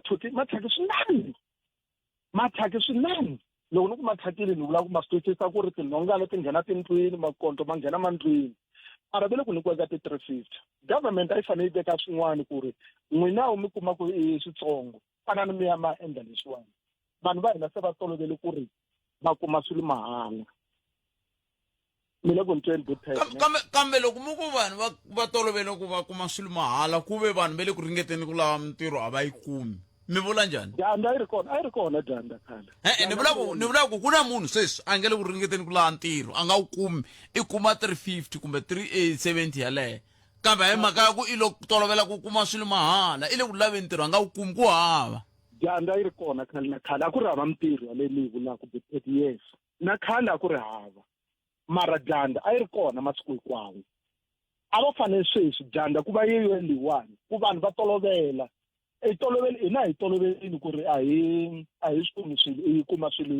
[SPEAKER 5] ma thyaki swinene loko ni ku ma thyakile ni vula ku ma swi twisisa ku ri tinhongana ti nghena tindlwini makonto ma nghena mandlwini mara ve le ku nyikiwaka ti-350 government a yi fanele yi veka swin'wana ku ri n'winawu mi kuma ku i switsongo fanani mi ya ma endla leswiwani vanhu va hina se va tolovele ku ri va kuma swilo mahala mi le ku ni tweni Buthethe
[SPEAKER 1] kambe loko mi ku vanhu va tolovele ku va kuma swilo mahala ku ve vanhu va le ku ringeteni ku lava mintirho a va yi kumi mi vula njhani
[SPEAKER 5] dyandza a yi ri kona dyandza khale
[SPEAKER 1] ni vula ku ku na munhu sweswi a nge le ku ringeteni ku lava ntirho a nga wu kumi i kuma 350 kumbe 370 yaleyo kambe hi mhaka ya ku i lo tolovela ku kuma swilo mahala i le ku laveni ntirho a nga wu kumi ku hava
[SPEAKER 5] dyandza yi ri kona khale na khale a ku ri hava mintirho yaleyi mi yi vulaka Buthethe yes na khale a ku ri hava mara dyandza a yi ri kona masiku hinkwawo a va fanele sweswi dyandza ku va yi endliwani ku vanhu va tolovela hi toloveleni ku ri a hi swi kumi swilo hi kuma swilo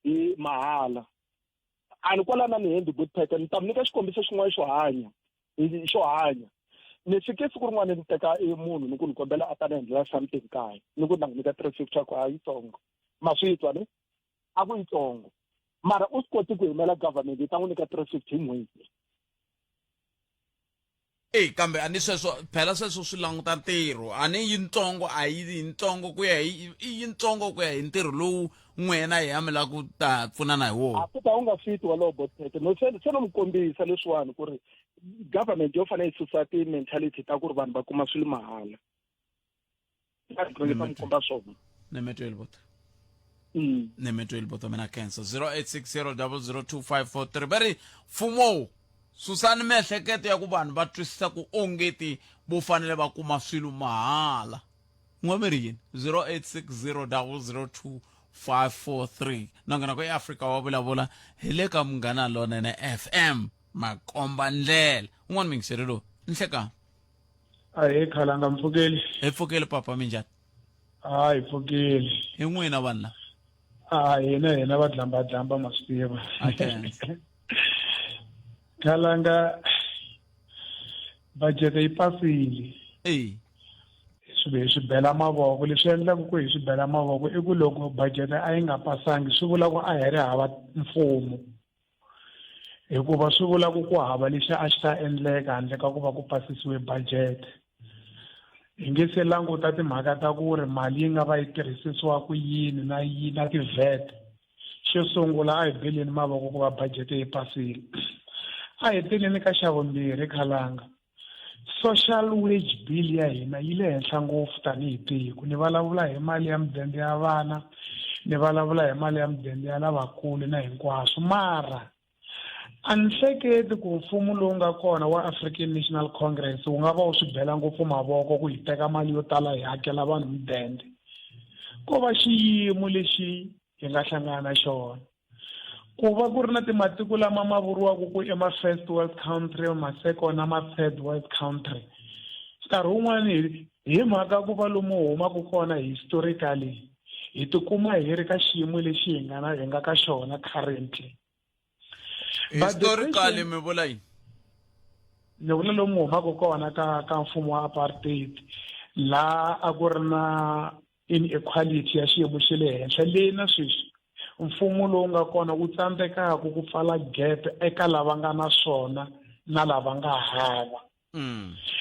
[SPEAKER 5] hi mahala a ni kwala na ni hendi Buthethe ni ta mi nyika xikombiso xin'wana xo hanya ni fike siku rin'wana ni teka munhu ni ku ni kombela a ta ni endlela something kaya ni ku ni n'wi nyika 350 a ku a yitsongo ma swi twa ni a ku yitsongo mara u swi koti ku yimela government yi ta n'wi nyika 350 hi n'hweti
[SPEAKER 1] kambe a ni sweswo phela sweswo swi languta ntirho a ni yintsongo a yi yintsongo ku ya hi yintsongo ku ya hi ntirho lowu n'wena hi yamela ku ta pfunana hi wona
[SPEAKER 5] a kuta u nga fiti walowo Buthethe no se no mi kombisa leswiwani ku ri government yo fanele yi susa ti-mentality ta ku ri vanhu va kuma swilo mahala ngeke samkhomba swona
[SPEAKER 1] nemetweli bot
[SPEAKER 5] mm
[SPEAKER 1] nemetweli bot mina cancer 0860002543 bari fumo susani mehleketo ya ku vanhu va twisisa ku ongeti vo fanele va kuma swilo mahala n'wamerini 0860002543 nangana ku eAfrika wa vulavula hi le ka Munghana Lonene FM makomba ndlela un'wana mingiseri lo nhlekani
[SPEAKER 6] Aye khalanga mfukeli.
[SPEAKER 1] hi pfukeli papa minjhani
[SPEAKER 6] Hayi mfukeli.
[SPEAKER 1] hi n'wina vanhu
[SPEAKER 6] Ah hina va dlamba maswitiva.
[SPEAKER 1] Okay.
[SPEAKER 6] Khalanga budget yi pasile. Swi bela mavoko leswi endlaka ku hi swi bela mavoko I ku loko budget a yi nga pasangi swi vula ku a hi ri hava mfumo. Hikuva swi vula ku hava lexi a xi ta endleka handle ka ku va ku pasisiwe budget. Hi nge se languta timhaka ta ku ri mali yi nga va yi tirhisisiwa ku yini na ti-VAT. Xo sungula a hi beleni mavoko ku va budget yi pasile. A hi teleni ka xavumbirhi khalanga. Social wage bill ya hina yi le henhla ngopfu tanihi tiko. Ni vulavula hi mali ya mudende ya vana, ni vulavula hi mali ya mudende ya lavakulu na hinkwaswo. Mara a ni hleketi ku mfumo lowu nga kona wa African National Congress wu nga va wu swi bela ngopfu mavoko ku hi teka mali yo tala hi hakela vanhu mudende. Ko va xiyimo lexi hi nga hlangana na xona. Ku va ku ri na timatiko lama ma vuriwaka ku i ma-first world country, ma-second na ma-third world country. Nkarhi wun'wani hi mhaka ku va lomu humaka kona historically hi tikuma hi ri ka xiyimo lexi hi nga ka xona currently.
[SPEAKER 1] historically mi vula yini
[SPEAKER 6] ni vula lomu humaka kona ka mfumo wa apartheid la a ku ri na inequality ya xiyimo xa le henhla leyi na sweswi mfumo lowu nga kona wu tsandzekaka ku pfala gap eka lava nga na swona na lava nga hava.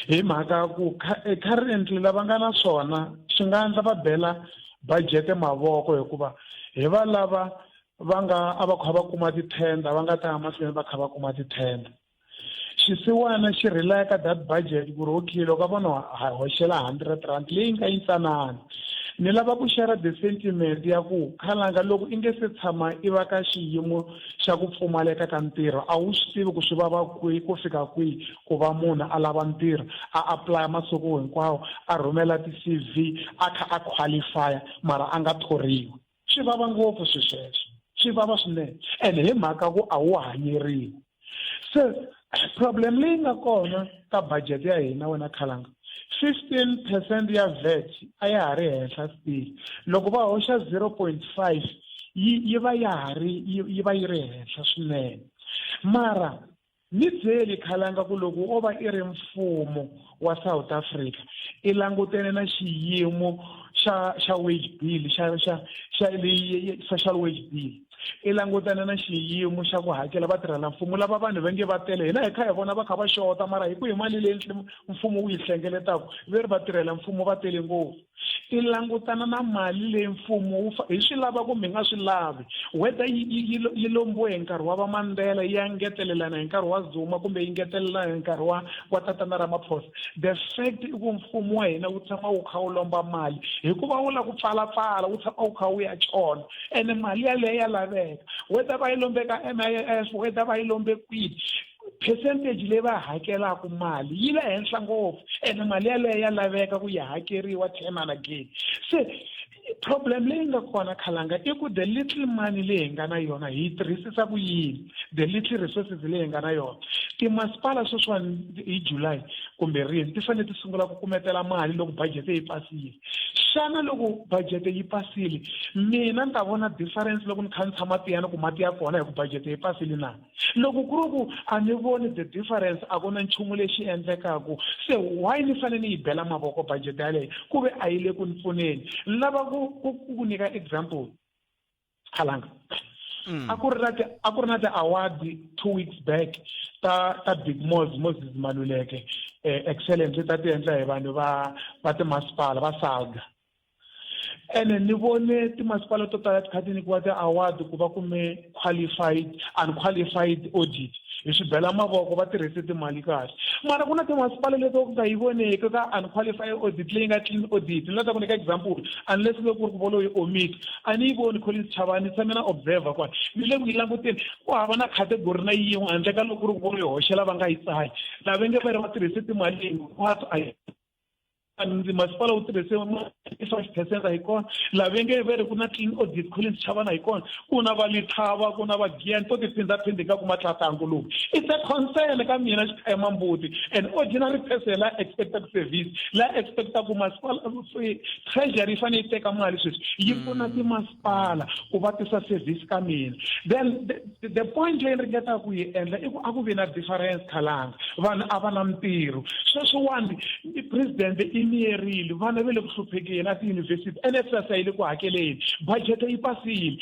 [SPEAKER 6] Hi mhaka ku currently lava nga na swona swi nga endla va bela budget mavoko hikuva hi va lava va kha va kuma tithenda va nga ta mahlweni va kha va kuma tithenda. Xisiwana xi rely ka that budget ku ri okay loko vona hoxela 100 rand leyi nga yintsanana. Ni lava ku share the sentiment ya ku khalanga loko i nge se tshama i va ka xiyimo xa ku pfumaleka ka ntirho a wu swi tivi ku swi vava kwihi ku fika kwihi ku va munhu a lava ntirho a apply masiku hinkwawo a rhumela ti-CV a kha a qualify mara a nga thoriwi. Swi vava ngopfu sweswo. Swi vava swinene ene hi mhaka ku a wu hanyeriwi. So problem leyi nga kona ka budget ya hina wena khalanga 15% ya VAT a ya ha ri henhla still. Loko va hoxa 0.5 yi va yi ri henhla swinene. Mara ni byeli khalanga ku loko o va I ri mfumo wa South Africa I langutene na xiyimo xa wage bill xa social wage bill. I langutana na xiyimo xa ku hakela vatirhela mfumo lava vanhu va nge va tele hina hi kha hi vona va kha va xota mara hi ku hi mali leyi mfumo wu yi hlengeletaka ve ri vatirhela mfumo va tele ngopfu. I langutana na mali leyi mfumo hi swi lava kumbe hi nga swi lavi whether yi lombiwe hi nkarhi wa va Mandela yi ya ngetelelana hi nkarhi wa Zuma kumbe yi ngetelelana hi nkarhi wa tatana Ramaphosa. The fact I ku mfumo wa hina wu tshama wu kha wu lomba mali hikuva wu la ku pfalapfala wu tshama wu kha wu ya chona ene mali yaleyo ya laveka whether va yi lombe ka MIS whether va yi lombe kwihi percentage leyi va hakelaka mali yi le henhla ngopfu ene mali yaleyo ya laveka ku yi hakeriwa time and again. Se problem leyi nga kona khalanga I ku the little money leyi hi nga na yona hi tirhisisa ku yini the little resources leyi hi nga na yona. Timasipala sweswiwani hi July kumbe rini ti fanele ti sungula ku kumetela mali loko budget yi pasile. Xana loko budget yi pasile mina ni ta vona difference loko ni kha ni tshama tiyana ku mati ya kona hi ku budget yi pasile na. Loko ku ri ku a ni voni the difference a ku na nchumu lexi endlekaka se why ni fanele ni yi bela mavoko budget yaleyo ku ve a yi le ku ni pfuneni. Ni lava ku nyika example khalanga. A ku ri na ti-award 2 weeks back ta Big Moses Maluleke excellence ta ti endla hi vanhu va timasipala va SALGA. ene ni vone timasipala to tala ti kha ti nyikiwa ti-award ku va kume unqualified audit hi swi bela mavoko va tirhise timali kahle mara ku na timasipala leti ku nga yi voneki ka unqualified audit leyi nga clean audit ni la ta ku nyika example unless loko ku ri ku volo yi omit a ni yi voni Collins Chavani tshame na observer kwani ni le ku yi languteni ku hava na category na yin'we handle ka loko ku ri ku volo yi hoxela va nga yi tsali lava nge va ri va tirhise timali hinkwato masipala wu tirhise 5% hi kona lava nge veri ku na clean audit Collins Chavana hi kona ku na va Lithava ku na va Giyan to tiphindaphindi ka kuma tlatangu lowu it's a concern ka mina xiphema mbuti an ordinary person la expected service la expecta ku masipala treasury fane yi teka mali sweswi yi pfuna timasipala ku va tisa service ka mina then the point leyi ringeta ku yi endla i ku a ku vi na difference khalanga vanhu a va na mintirho sweswiwani president miyerile vana ve le ku hluphekeni a tiyunivhesiti NSFAS yi le ku hakeleni budget yi pasile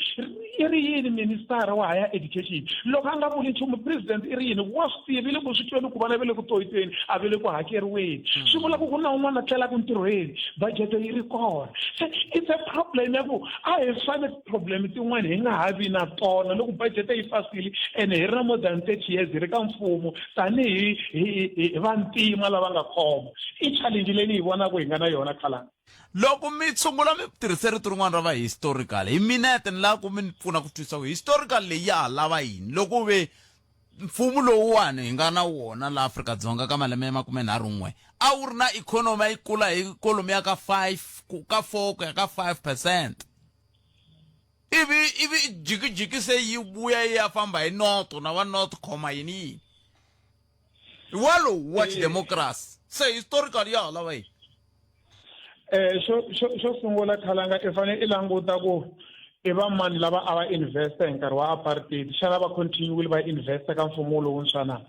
[SPEAKER 6] i ri yini minister wa higher education loko a nga vuli nchumu president i ri yini wa swi tivile ku swi twini ku vana ve le ku toyiteni a ve le ku hakeriweni swi vula ku ku na un'wana a tlelaka ntirhweni budget yi ri kona se it's a problem ya ku a hi fane problem tin'wana hi nga ha vi na tona loko budget yi pasile ene hi ri na more than 30 years hi ri ka mfumo tanihi hi vantima lava nga khoma i challenge leyi ni yi vona ku hi nga na yona khalanga
[SPEAKER 1] loko mi tshungula mi tirhise rito rin'wana ra va historical hi minete ni lava ku mi pfuna ku twisa ku historical leyi ya ha lava yini loko ve mfumo lowuwani hi nga na wona laha Afrika-Dzonga ka malembe ya 31 a wu ri na ikhonomi yi kula hi kolomi ya ka 4 ku ya ka 5%. ivi jikijiki se yi vuya yi ya famba hi noto na va north khoma yini walo watch democracy se historical ya ha lava yini
[SPEAKER 6] xo sungula khalanga i fane i languta ku i va mani lava a va investa hi nkarhi wa apartheid xana va continuile va investa ka mfumo lowuntshwa na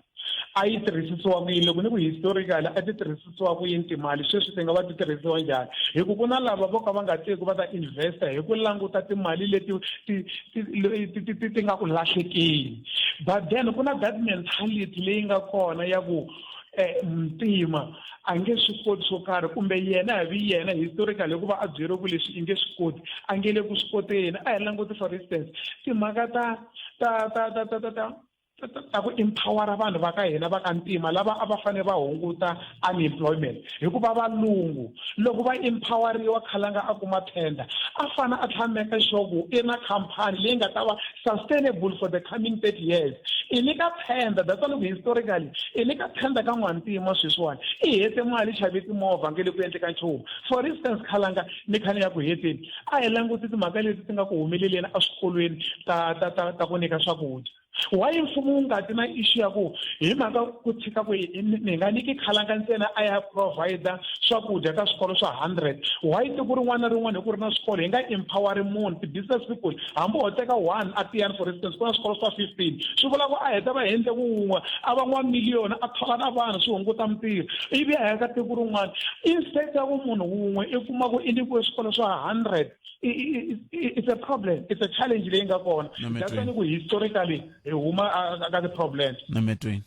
[SPEAKER 6] a yi tirhisisiwa ku yini loko ni ku historically a ti tirhisisiwa ku yini timali sweswi ti nga va ti tirhisiwa njhani hi ku na lava vo ka va nga tiki va ta investa hi ku languta timali leti ti nga ku lahlekeni but then ku na that mentality leyi nga kona ya ku ntima a nge swi koti swo karhi kumbe yena havi yena historically hikuva a byeriwe ku leswi i nge swi koti a nge le ku swi koteni a hi languti for instance timhaka ta ku empowera vanhu va ka hina va ka ntima lava a va fanele va hunguta unemployment hikuva valungu loko va empoweriwa khalanga a kuma tender a fana a tlhameka xoku i na khampani leyi nga ta va sustainable for the coming 30 years i nyika tender that's loko historically i nyika tender ka n'wantima sweswiwani i hete mali xave timovha nge le ku endleka nchumu for instance khalanga ni khani ya ku heteni a hi languti timhaka leti ti nga ku humeleleni eswikolweni ta ku nyika swakudya why mfumo wu nga ti na issue ya ku hi mhaka ku tshika ku ni nga nyiki khalanga ntsena a ya provide swakudya ka swikolo swa 100 why tiko rin'wana na rin'wana hi ku ri na swikolo hi nga empoweri munhu ti-business people hambi ho teka 1 a tiyani for instance ku na swikolo swa 15 swi vula ku a heta va hendle kun'we a va n'wamiliyoni a thola na vanhu swi hunguta mintirho ivi a ya ka tiko rin'wana instead ya ku munhu wun'we i kuma ku i nyikiwe swikolo swa 100 it's a problem it's a challenge leyi nga kona that's why ku historically huma aka ti-problem
[SPEAKER 1] nemetweni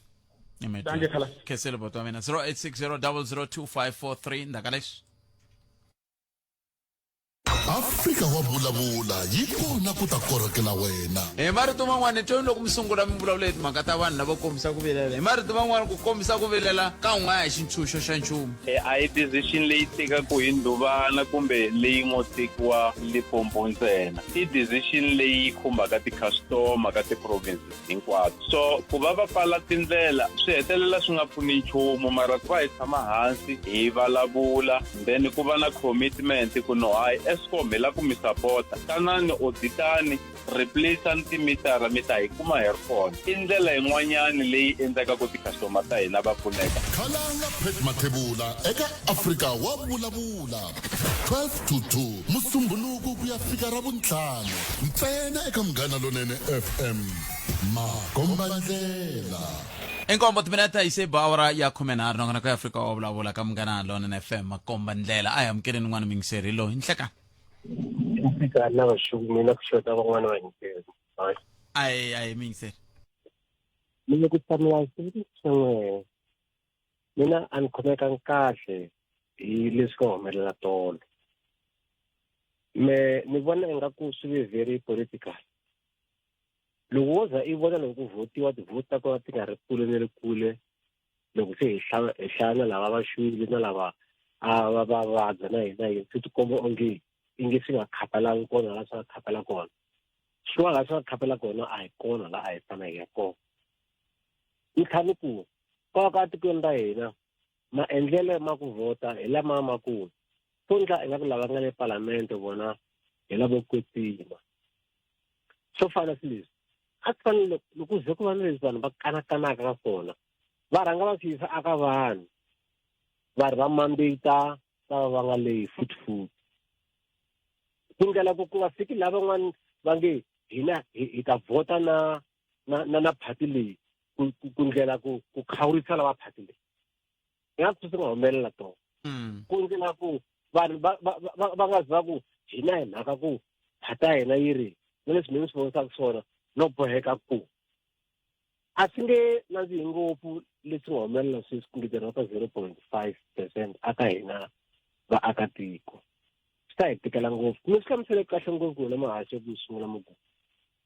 [SPEAKER 6] danke khala
[SPEAKER 1] khesele botwa mina 0860002543 ndakalexi
[SPEAKER 3] Afrika wa vulavula yi kona ku ta korokela wena
[SPEAKER 1] hi marito man'wana tweni loko mi sungula mi vulavula hi timhaka ta vanhu lava kombisa ku vilela hi marito man'wana ku kombisa ku vilela ka n'wa hi xintshunxo xa nchumu
[SPEAKER 7] a hi decision leyi tekaku hi ndhuvana kumbe leyi ngo tekiwa Limpopo ntsena i decision leyi khumbaka ti-customer ka ti-provinces hinkwato so ku va va pfala tindlela swi hetelela swi nga pfuni nchumu mara ku va hi tshama hansi hi vulavula then ku va na commitment ku no hayi Eskom hi la ku mi sapota tanani auditani replace timitara mi ta hi kuma hi ri kona i ndlela yin'wanyani leyi endlaka ku ti-customer ta hina va pfuneka
[SPEAKER 3] khalanga Pet Mathebula eka Afrika wa vulavula 12 to 2 musumbhunuku ku ya fika ra vuntlhanu ntsena eka Munghana Lonene FM makombandlela
[SPEAKER 1] inkombo timineta hi se bawara ya 13 nongana ku Afrika wa vulavula ka Munghana Lonene FM makombandlela a hi amukeleni n'wana mingiseri lo hi nhleka
[SPEAKER 8] fika na vashuku mina ku xota van'wana va hinkwerhu
[SPEAKER 1] ai mingiseri
[SPEAKER 8] mina ku tsamela swin'we mina a ni khomekangi kahle hi leswi nga humelela tolo ni vona ingaku swi ve very political. Loko wo za i vona loko ku votiwa tivhoti ta kona ti nga ri kule ni ri kule loko se hi hlaya na lava va xwile na lava a va vabya na hina hi swi tikomba onge i nge swi nga khapalangi kona laha swi nga khapela kona. Swin'wana laha swi nga khapela kona a hi kona laha a hi fana hi ya kona. Ni tlhela ku ka tikweni ra hina maendlelo ma ku vhota hi lama makulu. So ndla ingaku lava nga le palamende vona hi lavo kwetima. Swo fana swi leswi a swi fanele loko ze ku va na leswi vanhu va kanakanaka ka kona va rhanga va swi yisa aka vanhu va ri va mambita va nga leyi futhi ku ndlela ku nga fiki lava van'wana va nge hina hi ta vhota na phati leyi ku ndlela ku khawurisa lava phati leyi hi nga swi nga humelela to ku ndlela ku vanhu va nga za ku hina hi mhaka ku phata hina yi ri na leswi ni swi vonisaka swona no boheka ku a swi nge nandzihi ngopfu leswi nga humelela sweswi ku ngeteriwa ka 0.5% aka hina vaakatiko. Swi ta hi tikela ngopfu mi swi hlamusele kahle ngopfu ku na mahaxo ku sungula muku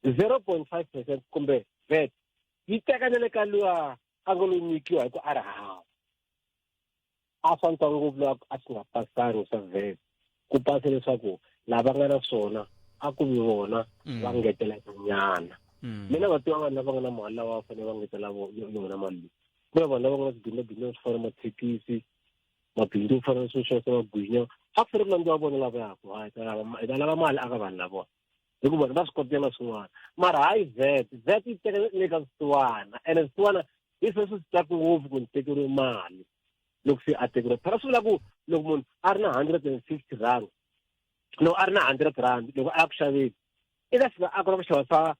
[SPEAKER 8] 0.5% kumbe VAT yi teka na le ka luwa a nga lo nyikiwa hi ku a ri hava a fanta ngopfu loko a swi nga pasangi swa VAT ku pasa leswaku lava nga na swona a ku vi vona va ngeteleka nyana. Mina va tiva vanhu lava nga na mali lawa va fanele va ngetela yona mali ku na vanhu lava nga na swibinabino swi fana mathekisi mabindzu ku fana na swo xavisa magwinya a ku fanele landzi wa vona lava yaku hi ta lava mali aka vanhu lavo hikuva va swi kotela na swin'wana mara hayi VAT yi teka le ka swisiwana ene swisiwana hi sweswi swi tsaka ngopfu ku ni tekeriwe mali loko se a tekeriwe phela swi vula ku loko munhu a ri na 150 rand loko a ri na 100 rand loko a ya ku xaveni i ta fika a kota ku xava swa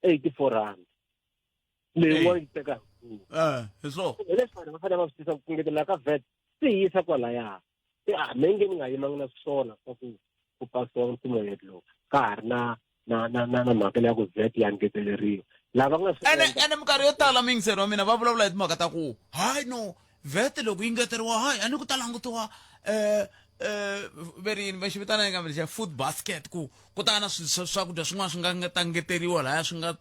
[SPEAKER 8] 84 rand leyi n'wana yi tekaka
[SPEAKER 1] hi so
[SPEAKER 8] hi leswi vanhu va fanele va swi tisa ku ngetelela ka VAT swi yisa kwalaya menge ni nga yimangi na swona swa ku pasiwa mpfumelelo lowu ka ha ri na mhaka leya ku VAT ya ngeteleriwa lava nga
[SPEAKER 1] ene minkarhi yo tala mingiseri wa mina va vulavula hi timhaka ta ku hayi no VAT loko yi ngeteriwa hayi a ni ku ta langutiwa verini va xi vitana eka xa food basket ku ta na swakudya swin'wana swi nga ta ngeteriwa lahaya swi nga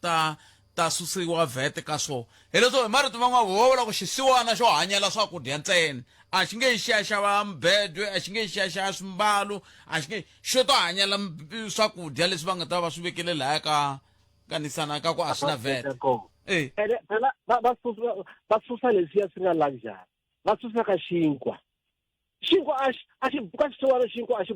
[SPEAKER 1] ta susiwa VAT ka swona hi leswo hi marito man'wana vo vula ku xisiwana xo hanyela swakudya ntsena a xi nge xi ya xava mbedwe a xi nge xi ya xava swimbalo a xi nge xo to hanyela swakudya leswi va nga ta va swi vekele lahaya ka nisana ka ku a swi na VAT
[SPEAKER 8] va susa leswiya swi nga luxury va susa ka xinkwa a xi buka xisiwana xinkwa a xi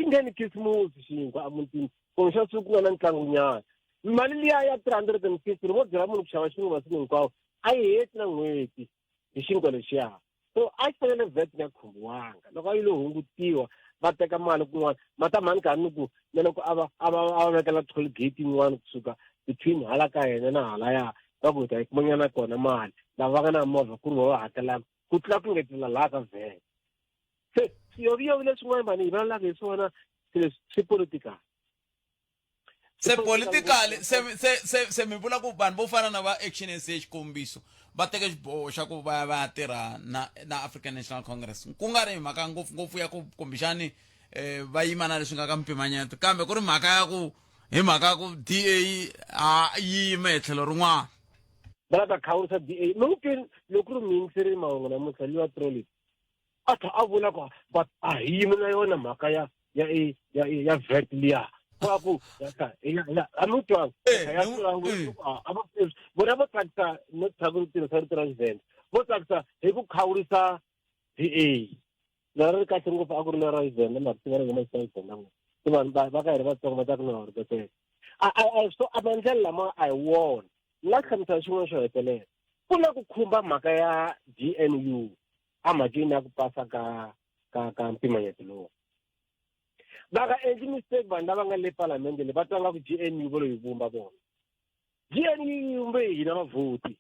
[SPEAKER 8] ngheni khisimusi xinkwa a mutini kumbe xa siku ku nga na ntlangunyana mali liya ya 350 vo byela munhu ku xava xinkwa masiku hinkwawo a yi heti na n'hweti hi xinkwa lexiya so a xi fanele VAT nga khomiwanga loko a yi lo hungutiwa va teka mali kun'wana mata mhani nkarhi ni ku na loko a va vekela toll gate yin'wana kusuka between hala ka hina na halaya va ku ta yi kumanyana kona mali lava va nga na movha ku ri va hakelaka ku tlula ku ngetelela laha ka VAT se siyoviyovi leswin'wana vanhu hi vulavulaka hi swona swi political
[SPEAKER 1] se mi vula ku vanhu vo fana na va Action SA xikombiso va teka xiboho xa ku va ya tirha na African National Congress ku nga ri hi mhaka ngopfu ya ku kumbexani va yima na leswi nga ka mpimanyeto kambe ku ri mhaka ya ku hi mhaka ya ku DA a yime hi tlhelo rin'wana
[SPEAKER 8] va lava khawurisa DA mungkin loko ri mingiseri mahungu namuntlha liwa trolling a tlha a vula ku a hi yime na yona mhaka ya VAT liya kwaku amutwa vona vo tsakisa no tshama ri tirhisa rito ra xivenda vo tsakisa hi ku khawurisa DA leri ri kahle ngopfu a ku ri na ra xivenda mara ti nga ri ngoma xisa xivenda ngopfu vanhu va ka hiri vatsongo va ta ku na horiketela so a maendlelo lama a hi wona ni nga hlamusela xin'wana xo hetelela ku na ku khumba mhaka ya GNU a mhakeni ya ku pasa ka mpimanyeto lowu va nga endli mistake vanhu lava nga le palamende le va twanga ku GNU vo lo yi vumba vona GNU yi vumbe hina vavhoti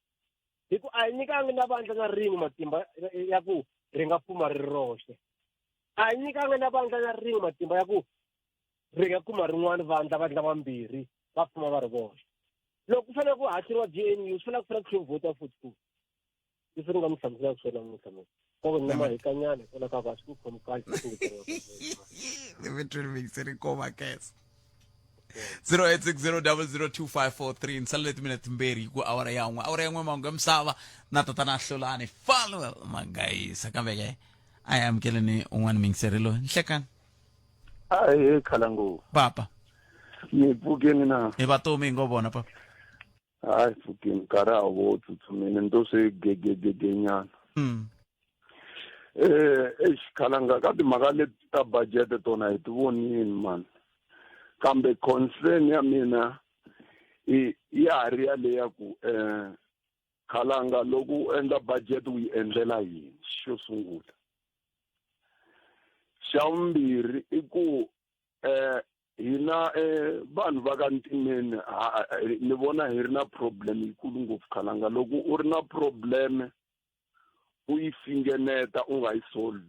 [SPEAKER 8] hi ku a hi nyikangi na vandla na rin'we matimba ya ku ri nga kuma ri roxe a hi nyikangi na vandla na rin'we matimba ya ku ri nga kuma rin'wana vandla vambirhi va pfuma va ri voxe loko ku fanele ku haxeriwa GNU swi fanele ku tlhela ku vhota futhi leswi ri nga mi hlamuselaka swona mutlhamelo ko ni mahikanyana hikwalaho ka va swi ku khomi kahle
[SPEAKER 1] Dimitri Mixer koma kesa 0860002543 nsalele timinete mbirhi ku awara yan'we mangu misava na tatana hlolani Falwell magayisa kambe ke I am keleni un'wana mingserilo nhlekani
[SPEAKER 2] Ai khalangu
[SPEAKER 1] papa
[SPEAKER 2] ni pfukeni na
[SPEAKER 1] e vatomi ngo bona papa
[SPEAKER 2] hayi pfukeni kara avo tsutsumile ndo se gegegenyana khalanga ka timhaka leti ta budget tona hi ti vonini man kambe concern ya mina ya ha ri yale ya ku khalanga loko u endla budget u yi endlela yini xo sungula xa vumbirhi i ku hina vanhu va ka ntimeni ni vona hi ri na problem yikulu ngopfu khalanga loko u ri na problem u yi fingeneta u nga yi solve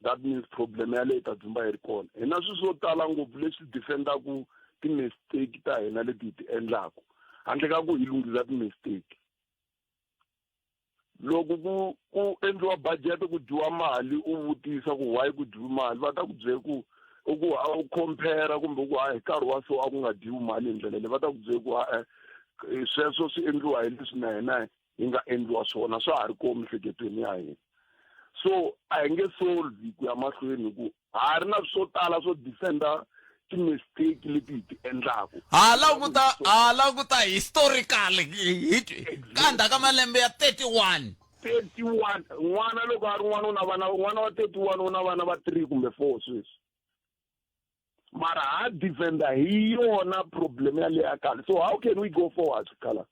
[SPEAKER 2] that means problem ya leyi ta dzumba yi ri kona hina swi swo tala ngopfu leswi defendaku ti-mistake ta hina leti hi ti endlaku handle ka ku hi lunghisa ti-mistake loko ku endliwa budget ku dyiwa mali u vutisa ku why ku dyiwa mali va ta ku byela ku u compare kumbe ku hi nkarhi wa so a ku nga dyiwi mali hi ndlela leyi va ta ku byela ku sweswo swi endliwa hi leswi na hina hi nga endliwa swona swa ha ri koho miehleketweni ya hina so a hi nge solve ku ya mahlweni hi ku ha ri na swo tala swo defenda ti-mistake leti hi ti endlaku
[SPEAKER 1] hala ku ta historical kanda ka malembe ya 31
[SPEAKER 2] n'wana loko a ri n'wana wa 31 u na vana va 3 kumbe 4 sweswi mara ha defenda hi yona problem ya leya kale so how can we go forward kala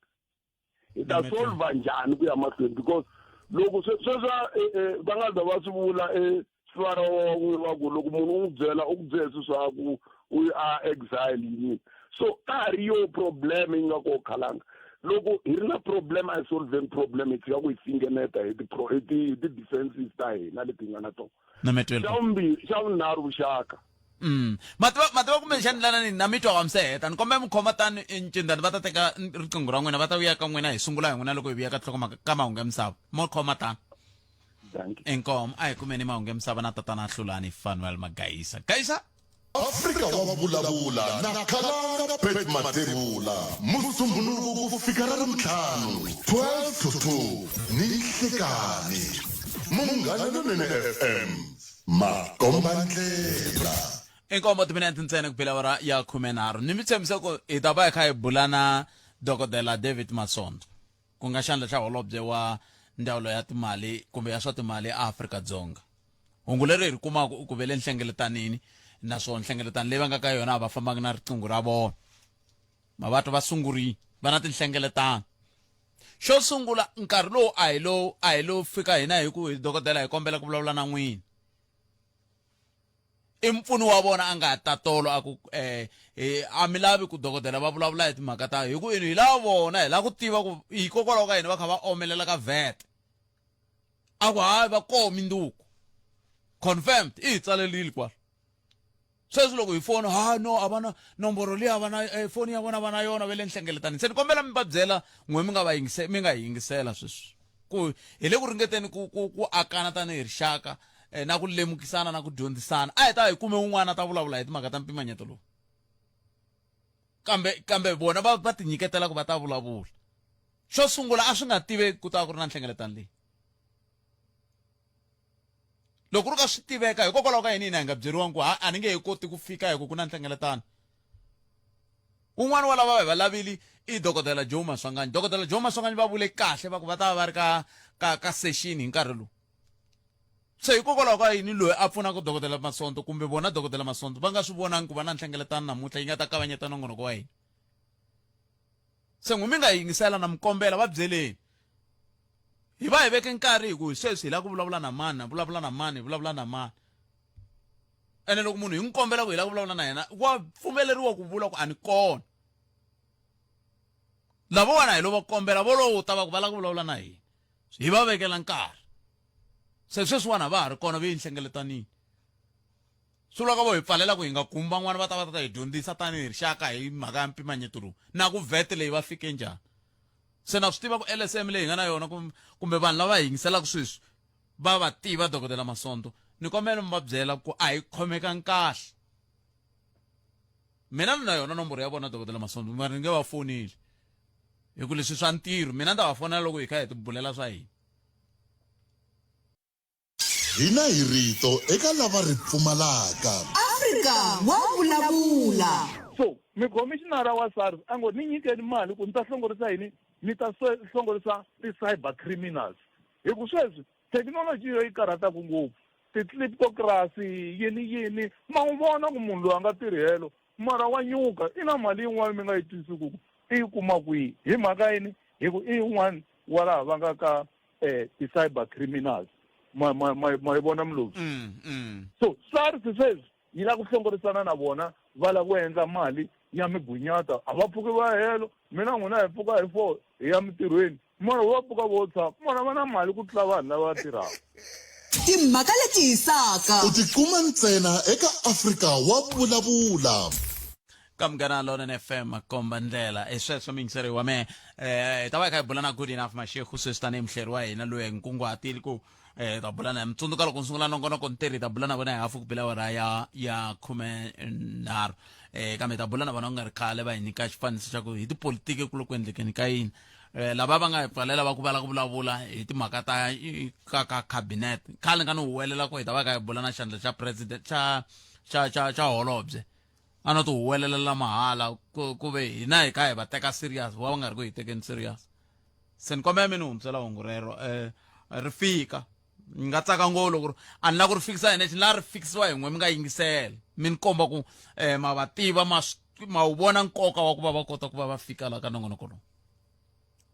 [SPEAKER 2] hi ta solve njhani ku ya mahlweni because loko sweswa va nga za va swi vula swara wa ku loko munhu u byela u ku byela swa ku u exile yini so ka ri yo problem yi nga ko khalanga loko hi ri na problem a solve problem hi tsika ku hi fingeneta hi ti-defenses ta hina leti hi nga na tona xa vunharhu vuxaka
[SPEAKER 1] mativa kumbe xanilana ni na mitwa wa mseheta ni kombela mukhoma tani encindani va ta teka riqingho ra n'wina va ta vuya ka n'wina hi sungula hi n'wina loko hi vuya ka ka mahungu ya misava mo khoma tani enkomo a hi kumeni mahungu ya misava na tatana Hlulani Fanuel Magayisa gayisa
[SPEAKER 3] Afrika wa vulavula na Khalanga Bet Matebula musumbhunuku ku fika ra rimtlhanu 12 to 2 ni nhlekani Munghana Lonene FM makomba ndlela
[SPEAKER 1] enkomo timinete ntsena kuphela awara ya 13 ni mi tshembisa ku hi ta va hi kha hi bula na dokodela David Masondo ku nga xandla xa holobye wa ndzawulo ya timali kumbe ya swa timali eAfrika-Dzonga hungu leri hi ri kumaku ku vele nhlengeletanini naswona nhlengeletano leyi va nga ka yona va fambaka na riqingho ra vona mavatu va sunguri va na tinhlengeletano xo sungula nkarhi lowu a hi lo fika hina hi ku hi dokodela hi kombela ku vulavula na n'wina i mpfuno wa vona a nga ta tolo a ku a mi lavi ku dokodela va vulavula hi timhaka ta hi ku hi lava vona hi lava ku tiva ku hikokwalaho ka hina va kha va omelela ka vet a ku hayi va komi nduku confirmed i hi tsalelile kwala sweswi loko hi foni no a va na nomboro leyi a va na foni ya vona va na yona ve le nhlengeletani se ni kombela mi va byela n'we mi nga hi yingisela sweswi ku hi le ku ringeteni ku akana tanihi rixaka na ku lemukisana na ku dyondzisana a hi ta hi kume un'wana ta vulavula hi timhaka ta mpimanyeto lowu kambe vona va tinyiketela ku va ta vulavula xo sungula a swi nga tiveki ku ta ku ri na nhlengeletano leyi loko ri ka swi tiveka hikokwalaho ka yini hi nga byeriwangi ku a ni nge hi koti ku fika hi ku na nhlengeletano un'wana wa lava va lavili i dokodela Joe Maswanganyi dokodela Joe Maswanganyi va vule kahle va ku va ta va ri ka session hi nkarhi lowu se hikokwalaho ka yini loyi a pfunaka dokodela Masondo kumbe vona dokodela Masondo va nga swi vonangi ku va na nhlengeletano namuntlha yi nga ta kavanyeta nongonoko wa hina se n'we mi nga yingisela na mikombela va byeleni hi va hi veke nkarhi hi ku sweswi hi lava ku vulavula na mani vulavula na mani ene loko munhu hi n'wi kombela ku hi lava ku vulavula na yena wa pfumeleriwa ku vula ku a ni kona lavo vana hi lo va kombela vo lowu ta va ku va lava ku vulavula na hina hi va vekela nkarhi se sweswiwana va ha ri kona ve yi nhlengeletanini swi vula ka vo hi pfalela ku hi nga kumi van'wana va ta hi dyondzisa tanihi rixaka hi mhaka ya mpimanyeto lowu na ku vhete leyi va fike njhani se na swi tiva ku LSM leyi nga na yona kumbe vanhu lava yingiselaka sweswi va va tiva dokodela Masondo ni kombela mi va byela ku a yi khomekangi kahle mina ni na yona nomboro ya vona dokodela Masondo mara ni nge va foneli hi ku leswi swa ntirho mina ni ta va fonela loko hi kha hi tibulela swa hina
[SPEAKER 3] hina hi rito eka lava ri pfumalaka.
[SPEAKER 9] Afrika wa vulavula.
[SPEAKER 2] So micommissionara wa SARS a ngo ni nyikeni mali ku ni ta hlongorisa yini ni ta hlongorisa ti-cyber criminals hi ku sweswi thekinoloji yo yi karhataku ngopfu ti-kleptocracy yini ma n'wi vona ku munhu loyi a nga tirhelo mara wa nyuka i na mali yin'wana mi nga yi twisisiku i yi kuma kwihi hi mhaka yini hi ku i yin'wana wa laha va nga ka ti-cyber criminals ma yi vona milovu so SARS sweswi yi lava ku hlongorisana na vona va lava ku endla mali ya migunyata a va pfuki va helo mina n'wina hi pfuka hi 4 hi ya mintirhweni mara va pfuka vo tshama mara va na mali ku tlula vanhu lava tirhaka
[SPEAKER 9] timhaka leti hisaka
[SPEAKER 3] u tikuma ntsena eka Afrika wa vulavula.
[SPEAKER 1] Kamgana lona FM komba ndlela sweswo mingiseri wa me ta va kha bulana good enough mashekhu sweswi ni mhleri wa hina loyi nkungwatile ku ta bulana mtsundzuka loko sungula nongonoko nteri ta bulana vona hafu ku bila wara ya khumenar kambe ta bulana vona nga ri khale va hi nyika xifaniso xa ku hi tipolitiki ku loko endlekeni ka yini lava va nga hi pfalela va ku vala ku vulavula hi timhaka ta ka cabinet khale nga ni huwelela ku hi ta va kha hi bulana xandla xa president xa holobye a no ti huwelelela mahala ku ve hina hi kha hi va teka serious va nga ri ku hi tekeni serious se ni kombela mi ni hundzela hungu rero ri fika ni nga tsaka ngolo loko a ni la ku ri fikisa hina la ri fikisiwa hi n'we mi nga yingisela mi ni komba ku ma va tiva ma wu vona nkoka wa ku va va kota ku va va fika la ka nongonoko lowu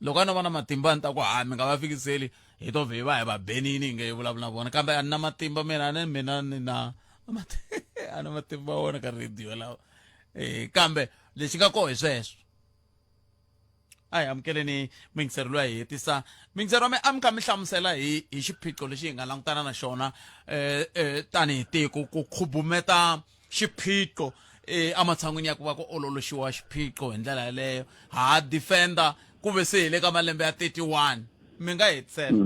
[SPEAKER 1] loko a no va na matimba ni ta ku mi nga va fikiseli hi to vhe va hi va benini hi nge hi vulavula na vona kambe a ni na matimba mina ni na a na matimba wona ka radio lawa kambe lexi nga koho hi sweswo ayi amukeleni mingiseri loyi hi hetisa mingiseri wa me a mi kha mi hlamusela hi xiphiqo lexi hi nga langutana na xona tanihi tiko ku khubumeta xiphiqo ematshan'wini ya ku va ku ololoxiwa xiphiqo hi ndlela yaleyo ha defender ku ve se hi le ka malembe ya 31 mi nga hetisela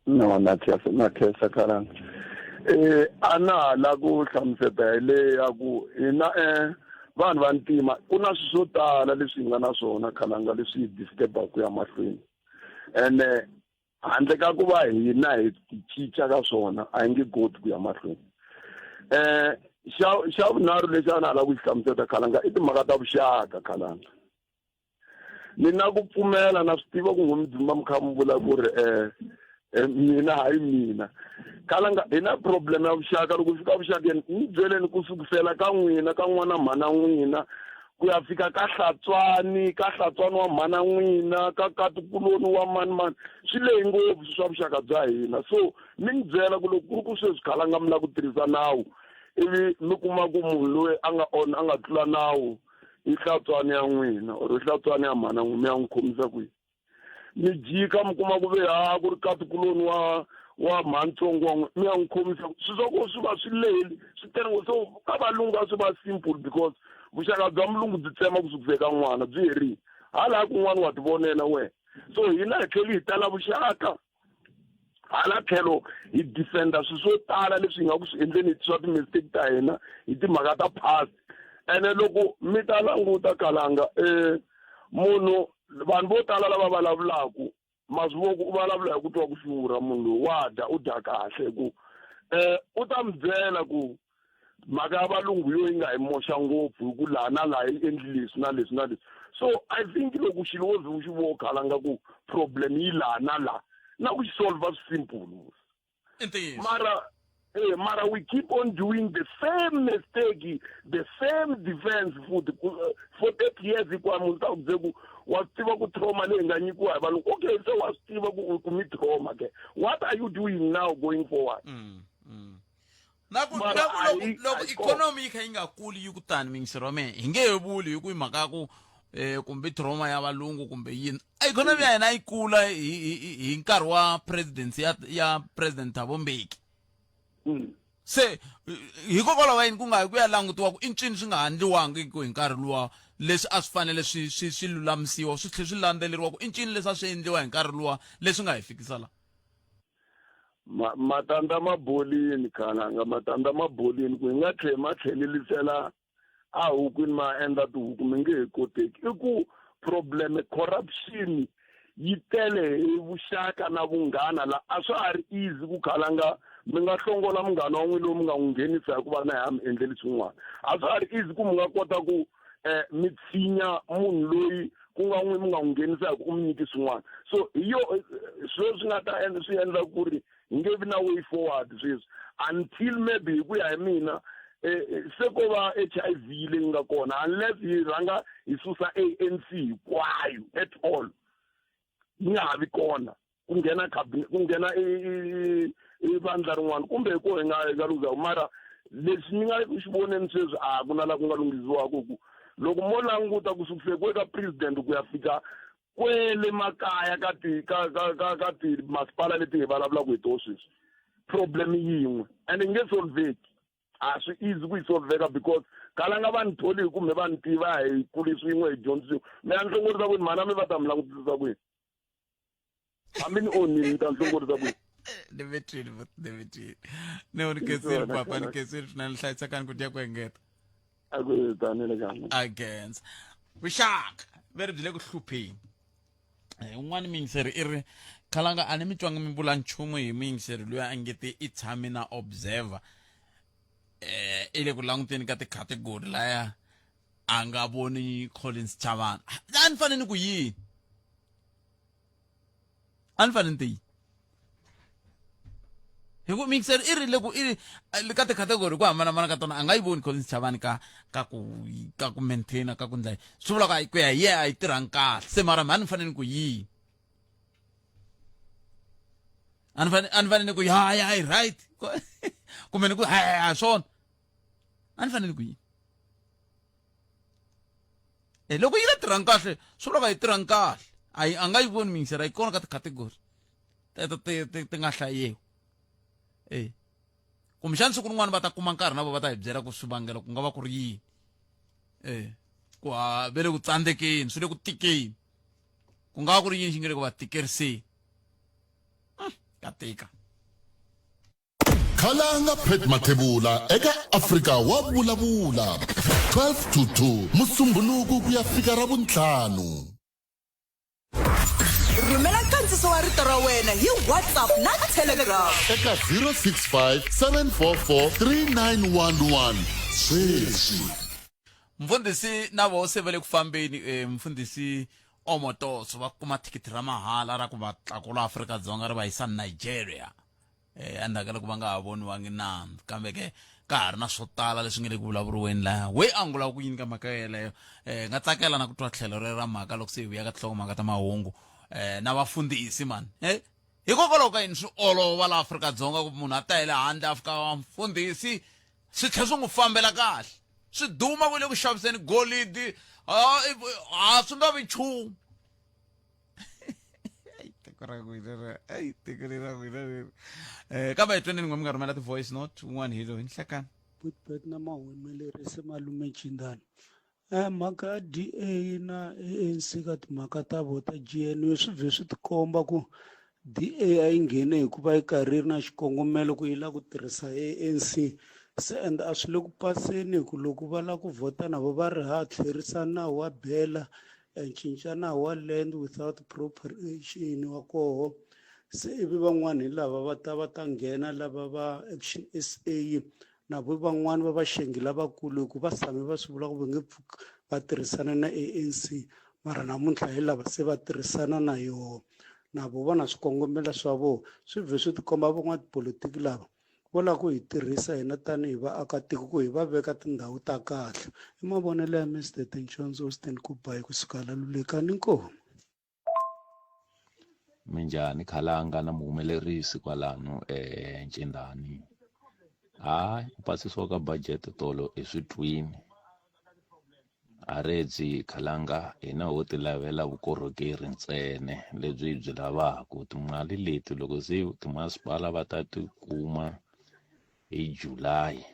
[SPEAKER 2] no na khesa kalanga a na ha la ku hlamuseta hi le ya ku hina vanhu va ntima ku na swilo swo tala leswi hi nga na swona khalanga leswi hi disturbaku ya mahlweni ene handle ka ku va hina hi cinca ka swona a hi nge koti ku ya mahlweni xa vunharhu lexi a na ha la ku xi hlamuseta khalanga i timhaka ta vuxaka khalanga ni na ku pfumela na swi tiva ku n'wi dzumba mi kha mi vula ku ri mina hayi mina khalanga hi na problem ya vuxaka loko fika vuxakeni ni byeleni ku sukusela ka n'wina ka n'wana mhana n'wina ku ya fika ka hlatswani wa mhana n'wina ka katikuloni wa mani swi lehi ngopfu swa vuxaka bya hina so mi ni byela ku loko ku ri ku sweswi khalanga mi la ku tirhisa nawu ivi mi kuma ku munhu loyi a nga tlula nawu i hlatswani ya n'wina or hlatswani ya mhana n'wina mi ya n'wi khomisa kwihi mi jika mi kuma ku ve ku ri katikuloni wa mhantsongo wa n'wina mi ya n'wi khomisa swi swa ku swi va swi leheli swi tele so ka valungu a swi va simple because vuxaka bya mulungu byi tsema kusukusela ka n'wana byi herile hala kun'wana wa ti vonela wena so hina hi tlhela hi tala vuxaka hala tlhelo hi defenda swilo swo tala leswi hi nga ku swi endleni swa timistake ta hina hi timhaka ta past ene loko mi ta languta kalanga munhu vanhu vo tala lava vulavulaku maswivoku u vulavula hi ku twa ku xurha munhu loyi wa dya u dya kahle ku u ta mi byela ku mhaka ya valungu yo yi nga hi moxa ngopfu hi ku laha na laha yi endli leswi na leswi na leswi so I think loko xilo wo ze u xi vokhalanga ku problem yi laha na laha na ku xi solva simple mara we keep on doing the same mistake the same defense for 30 years hinkwayo munhu ta ku byele ku wa swi tiva ku trauma leyi nga nyikiwa hi valungu okay se wa swi tiva ku mi trauma ke what are you doing now going forward
[SPEAKER 1] loko ikhonomi yi kha yi nga kuli yi ku tani mingisero wa mehe hi nge he vuli hi ku hi mhaka ku kumbe trauma ya valungu kumbe yini ikhonomi ya hina yi kula hi nkarhi wa presidency ya president Thabo Mbeki se hikokwalaho va yini ku nga ku ya langutiwa ku i ncini swi nga handliwangi ku hi nkarhi luwa leswi a swi fanele swi lulamisiwa swi tlhela swi landzeleriwa ku i ncini leswi a swi endliwa hi nkarhi luwa leswi nga hi fikisa la
[SPEAKER 10] matanda mabolini khalanga matanda mabolini ku hi nga ma tlhelelisela a hukwini ma endla tihuku mi nge he koteki i ku problem corruption yi tele hi vuxaka na vunghana la a swa ha ri easy ku khalanga mi nga hlongola munghana wa n'wina lowu mi nga n'wi nghenisa hikuva na hi mi endleli swin'wana a swa ha ri easy ku mi nga kota ku mi tshinya munhu loyi ku nga n'wi mi nga n'wi nghenisa hi ku mi nyiki swin'wana so hi yo swilo swi nga ta swi endla ku ri hi nge vi na way forward sweswi until maybe hi ku ya hi mina se ko va HIV leyi nga kona unless hi rhanga hi susa ANC hinkwayo at all yi nga ha vi kona ku nghena i vandla rin'wana kumbe hi ko hi nga luza mara leswi ni nga xi voneni sweswi a ku na la ku nga lunghisiwaka ku loko mo languta ku sukise eka president ku ya fika kwele makaya ka ti masipala leti hi vulavulaka hi to sweswi problem yin'we and nge solveki a swi easy ku yi solveka because khalanga va ni tholi hi kumbe va ni tiva hi kulisiwin'we hi dyondzisiwe mi ya ni hlongorisa kwini mhana mi va ta mi langutisisa kwini hambi ni onini ni ta ni hlongorisa kwini
[SPEAKER 1] Demetri no ni kesiri papa ni kesiri na ni hlayisa kani ku dia ku engeta
[SPEAKER 10] aku tanele kana
[SPEAKER 1] against Rishak very bile ku hlupheni un'wana mingiseri i ri khalanga a ni mi twanga mi vula nchumu hi mingiseri loyi a ngete i tshame na observer i le ku languteni ka ti-category laya a nga voni Collins Chavana a ni fanele ku yini a ni fanele ti hi ku mixer i rile ku i ka ti-category ku hambanahambana ka tona a nga yi voni Collins Chavani ka ku maintaina ka ku ndla swi vula ku ya hi a yi tirhang kahle se mara mi a ni fanele ku yini a ni fanele ku ya right kumbe ni ku swona a ni fanele ku yini loko yi la tirhang kahle swi vula ku yi tirhang kahle a nga yi voni mixer a yi kona ka ti-category ti nga hlayiwa kumbexani siku rin'wana va ta kuma nkarhi na vo va ta hi byela ku swivangelo ku nga va ku ri yini ku va le ku tsandzekeni swi le ku tikeni ku nga va ku ri yini xi nge le ku va tikeriseni ka tika
[SPEAKER 3] khalanga Pet Mathebula eka Afrika wa vulavula 12 to 2 musumbhunuku ku ya fika ra vuntlhanu
[SPEAKER 9] rhumela nkandziso wa rito ra wena hi WhatsApp na Telegram
[SPEAKER 3] eka 065 744 3911 sweswi
[SPEAKER 1] mfundhisi na vo se va le ku fambeni mfundhisi Omotoso va kuma thikithi ra mahala ra ku va tlakula Afrika-Dzonga ri va yisa Nigeria andaka loko va nga ha voniwangi nandzu kambe ke ka ha ri na swo tala leswi nga le ku vulavuriweni laha we a nga vula ku yini ka mhaka yeleyo nga tsakela na ku twa tlhelo ra mhaka loko se hi vuya ka tinhlokomhaka ta mahungu na vafundhisi mani hikokwalaho ka yini swi olova la Afrika-Dzonga ku munhu a ta hi le handle a fika wa mfundhisi swi tlhela swi n'wi fambela kahle swi duma ku le ku xaviseni golidi swi nga vi nchumu kambe hi twenini n'we mi nga rhumela ti-voice note un'wana hi loyi ni hlekani
[SPEAKER 11] Putbet na mahumelerisi malume Chindani mhaka ya DA na ANC ka timhaka ta vota GNU swi vhe swi tikomba ku DA a yi nghene hikuva yi karhi yi ri na xikongomelo ku yi lava ku tirhisa ANC se and a swi le ku paseni hi ku loko va lava ku vhota na vo va ri ha tlherisa nawu wa bela cinca nawu wa land without appropriation wa koho se ivi van'wana hi lava va ta nghena lava va Action SA na vo van'wana va vaxengi lavakulu hi ku va sami va swi vula ku va nge pfuki va tirhisana na ANC mara namuntlha hi lava se va tirhisana na yoho na vo vona swikongomelo swa vo swi vhe swi tikomba van'watipolitiki lava vo lava ku hi tirhisa hina tanihi vaakatiko ku hi va veka tindhawu ta kahle i mavonelo ya Mr Tenchonzo Austin Kubai kusuka la Lulekani inkomo
[SPEAKER 12] minjhani khalanga na muhumelerisi kwalano Ncindani ku pasisiwa ka budget tolo i switwini a redzi khalanga hina ho ti lavela vukorhokeri ntsene lebyi hi byi lavaku timali leti loko se timasipala va ta ti kuma hi July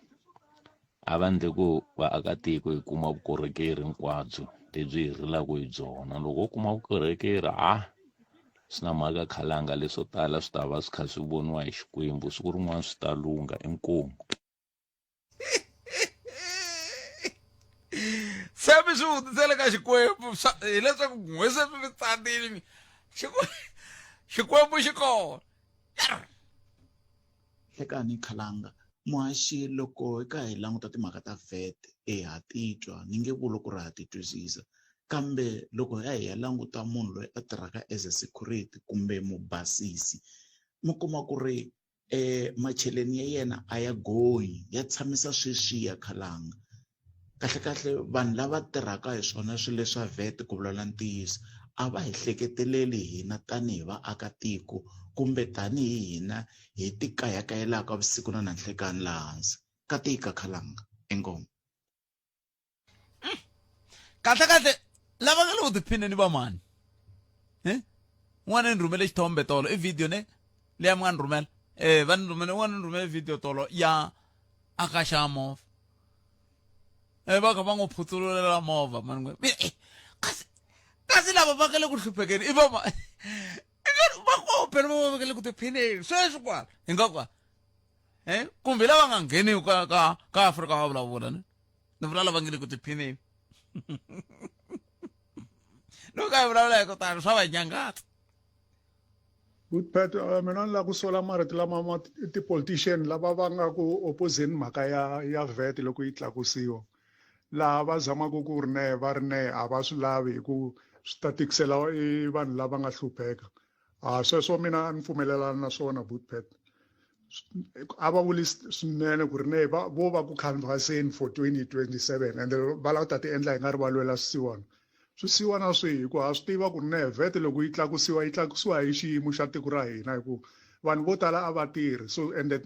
[SPEAKER 12] a va endle ku vaakatiko hi kuma vukorhokeri hinkwabyo lebyi hi rilaka hi byona. Loko u kuma vukorhokeri swi na mhaka khalanga leswo tala swi ta va swi kha swi voniwa hi Xikwembu, siku rin'wana swi ta lunga. Inkomu.
[SPEAKER 1] se mi swi vutisele ka Xikwembu hileswaku n'wese swi tsanile Xikwembu xi kona.
[SPEAKER 13] Hlekani khalanga muhaxi, loko hi ka hi languta timhaka ta VAT ha titwa ni nge vuli ku ri ha titwisisa, kambe loko hi ya languta munhu loyi a tirhaka as a security kumbe mubasisi mi kuma ku ri macheleni ya yena a ya goyi, ya tshamisa sweswiya khalanga. Kahle vanhu lava tirhaka hi swona swilo leswa VAT ku vulavula ntiyiso a va hi hleketeleli hina tanihi vaakatiko kumbe tanihi hina hi tikayakayelaka vusiku na nanhlekani laha hansi ka tika khalanga. Inkomu.
[SPEAKER 1] kahle lava nga le ku tiphineni va mani n'wana ni rhumele xithombe tolo i video ne leya mi nga ni rhumela n'wana ni rhumele video tolo ya akaxa movha va kha va n'wi phutsulela movha mani kasi lava va nga le ku hluphekeni i va vakopeni va vekele ku tiphineni sweswi kwala hi nga kwala kumbe lava nga ngheniwi ka Afrika va vulavula ni vula lava nga le ku tiphineni. Loko hi vulavula hi ku tani swa va nyangatsa.
[SPEAKER 14] But mina ni la ku sola marito lama ti-politician lava va nga ku opposeni mhaka ya VAT loko yi tlakusiwa, laha va zamaka ku ri ne va ri ne a va swi lavi hi ku swi ta tikisela vanhu lava nga hlupheka. Sweswo mina ni pfumelelana na swona Bootpet. A va vuli swinene ku ri ne vo va ku canvasseni for 2027 and va lava ku ta ti endla hi nga ri va lwela swisiwana swihi hi ku ha swi tiva ku ri ne VAT loko yi tlakusiwa hi xiyimo xa tiko ra hina, hi ku vanhu vo tala a va tirhi, so and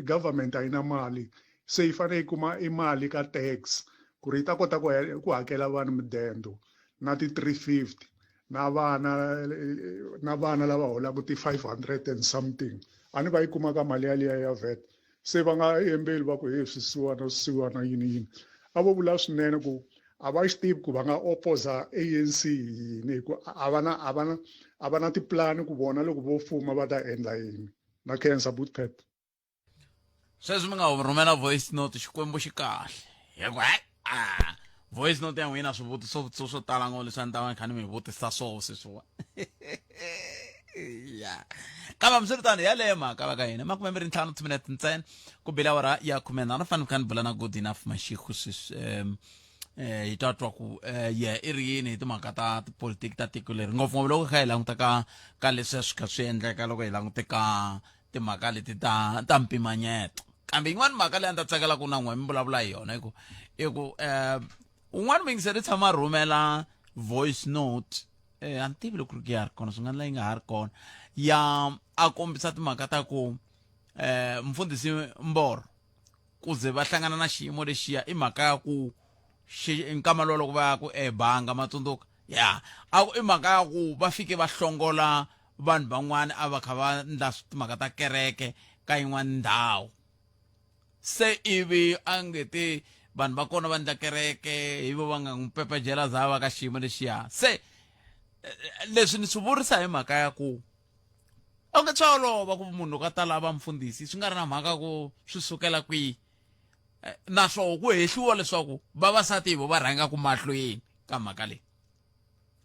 [SPEAKER 14] government a yi na mali se yi fanele yi kuma i mali ka tax ku ri yi ta kota ku hakela vanhu midendo na ti-350 na vana lava holaka ti-500 and something a ni va yi kuma ka mali yaliya ya VAT. Se va nga embeli va ku he swisiwana yini a vo vula swinene ku a va xi tivi ku va nga opposa ANC yini hi ku a va na tipulani ku vona loko vo fuma va ta endla yini. Na khensa Bootpet.
[SPEAKER 1] Sweswi mi nga rhumela voice note Xikwembu xi kahle hi ku voice note ya n'wina swivutiso swo tala ngo leswi a ni ta va ni kha ni mi vutisa swoho sweswiwa. Ya kambe mswiritano yaleyo mhaka va ka hina 25 timinete ntsena ku bela awara ya 10 fanele kha ni bula na good enough Mashego hi tatwa ku i ri yini hi timhaka ta tipolitiki ta tiko leri ngopfungopfu loko kha hi languta ka leswi swi kha swi endleka loko hi langute ka timhaka leti ta mpimanyeto. Kambe yin'wana mhaka leyi a ni ta tsakela ku na n'we mi vulavula hi yona i ku un'wana mi ngiseri tshama rhumela voice note a ni tivi loko ri ya ri kona swi nga endla yi nga ha ri kona ya a kombisa timhaka ta ku mfundhisi Mboro ku ze va hlangana na xiyimo lexiya i mhaka ya ku nkama loko va ya ku ebanga matsundzuka ya i mhaka ya ku va fike va hlongola vanhu van'wana a va kha va ndla timhaka ta kereke ka yin'wana ndhawu, se ivi a ngeti vanhu va kona va ndla kereke hi vo va nga n'wi pepejela za va ka xiyimo lexiya. Se leswi ni swi vurisa hi mhaka ya ku a nga swa olova ku munhu loko a ta lava mfundhisi swi nga ri na mhaka ku swi sukela kwihi, naswona ku hehliwa leswaku vavasati hi vo va rhangaka mahlweni ka mhaka leyi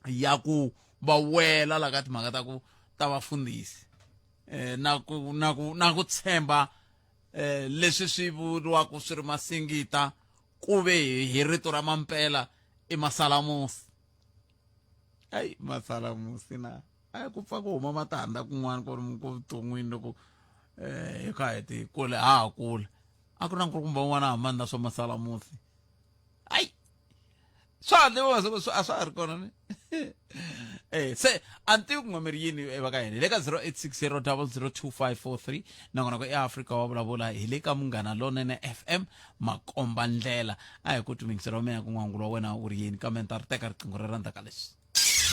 [SPEAKER 1] ya ku va wela la ka timhaka ta vafundhisi na ku tshemba leswi swi vuriwaka swi ri masingita ku ve hi rito ra mampela i masalamusi. Ai masalamusi na a ku pfa ku huma matandza kun'wana ku vuton'wini loko hi kha hi ti kule kule a ku ri na nkulukumba wun'wana hambani na swa masalamusi. Ai swa a swa ha ri kona ni se a ni tivi ku n'wameri yini va ka hina hi le ka 0860002543 nakona ku eAfrika wa vulavula hi le ka Munghana Lonene FM makomba ndlela a hi ku timingisela mina ku n'wangulo wa wena u ri yini kambe ni ta ri teka riqingho ri rhandza ka leswi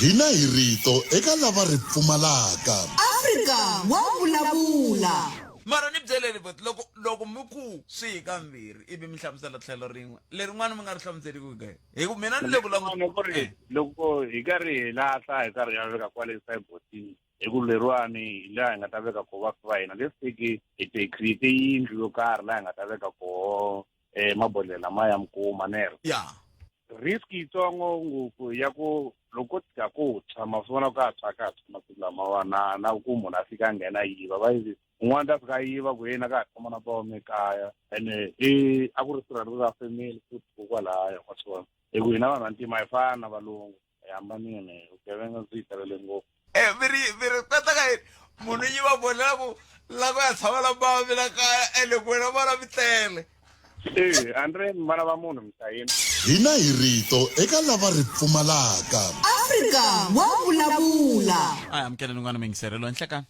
[SPEAKER 3] hina hi rito eka lava ri pfumalaka.
[SPEAKER 9] Afrika wa vulavula.
[SPEAKER 1] mara ni byeleni but loko mi ku swi kambirhi ivi mi hlamusela tlhelo rin'we lerin'wana mi nga ri hlamuseriku ke hi ku mina ni le
[SPEAKER 15] loko hi karhi hi lahla hi karhi ya veka kwale sayibotini hi ku leriwani laha hi nga ta veka koho vafi va hina let's take hi create yindlu yo karhi laha hi nga ta veka koho mabodlela lama ya mikuma nero risk yitsongo ngopfu ya ku loko tika ku tshama swi vona ka ka masiku lamawa na ku munhu a fika a nghena yiva va yivi un'wana ta fika yiva ku yena ka ha tshama na vona ekaya ene a ku ri sirhani ka family futhi kokwalaya wa swona hi ku hina vanhu vantima hi fana na valungu hi hambanile vugevenga byi hi talele ngopfu
[SPEAKER 1] miri kota ka yini munhu yiva bodlela ku lako ya tshama la bavi la kaya ene ku wena vona mi tele
[SPEAKER 15] andre vana va munhu misayeni
[SPEAKER 3] hina hi rito eka lava ri pfumalaka
[SPEAKER 9] Afrika wa vulavula
[SPEAKER 1] aya amkeleni n'wana mingiserelo enhlekani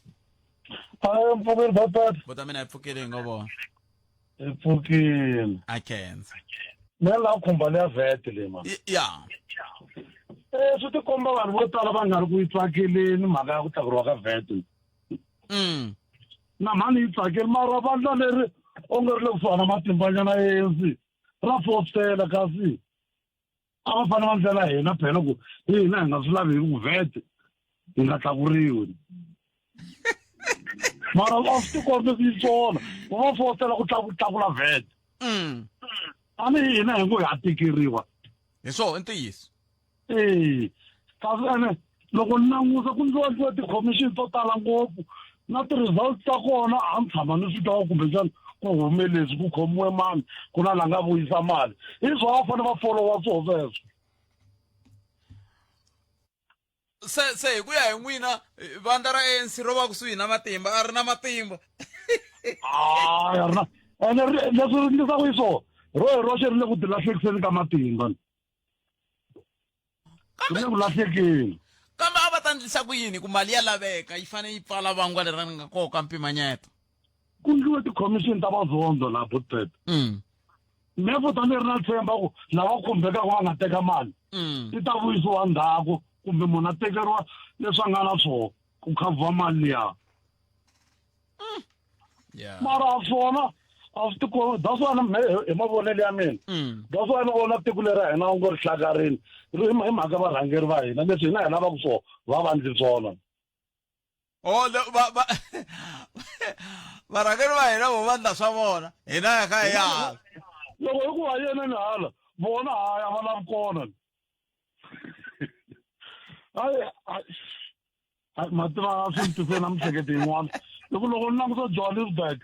[SPEAKER 16] mpfukile batata
[SPEAKER 1] bota mina hi pfukile ngovo
[SPEAKER 16] hi pfukile
[SPEAKER 1] I can't
[SPEAKER 16] mina la khumba le ya vet le ma swi ti komba vanhu vo tala va nga ri ku yi tsakeleni mhaka ya ku tlakuriwa ka vet na mhani yi tsakeli mara vandla leri o nga ri le kusuhana na matimbanyana ANC ra fositela kasi a va fanele va ndlela hina phela ku hina hi nga swi lavi hi ku vet hi nga tlakuriwi mara a swi tikombi swi yi swona ku va fositela ku tlakula vet a ni hina hi ngo hi ha tikeriwa
[SPEAKER 1] hi swona i ntiyiso
[SPEAKER 16] kasi ene loko ni langusa ku ndliwa ti-commission to tala ngopfu na ti-results ta kona a ni tshama ni swi twa kumbexana ku humelezi ku khomiwe mani ku na la nga vuyisa mali hi swo va fanele va folowa swo sweswo
[SPEAKER 1] se hi ku ya hi n'wina vandla ra ANC ro va kusuhi na matimba a ri na matimba
[SPEAKER 16] ene leswi ri endlisaku hi swona ro hi roxe ri le ku tilahlekiseni ka matimba ri le ku lahlekeni
[SPEAKER 1] kambe a va ta ndlisa ku yini ku mali ya laveka yi fanele yi pfala vangwa leri nga koho ka mpimanyeto
[SPEAKER 16] ku ndliwe ti-commission ta vazondo laha butpet me vo tani ri na tshemba ku lava khumbekaka va nga teka mali ti ta vuyisiwa ndhaku kumbe munhu a tekeriwa leswi a nga na swona ku khavhiwa mali liya mara swona a swi tikombi that's why hi mavonelo ya mina that's why ni vona tiko leri ra hina u ngo ri hlakarini ri hi mhaka varhangeri va hina leswi hina hi lavaka swona va va ndli swona
[SPEAKER 1] varhangeri va hina vo vandla swa vona hina ya kha hi hala
[SPEAKER 16] loko hi ku hayeni ni hala vona haya va lavi kona mativa swi ni tiseni na mihleketo yin'wana loko ni langusa Johannesburg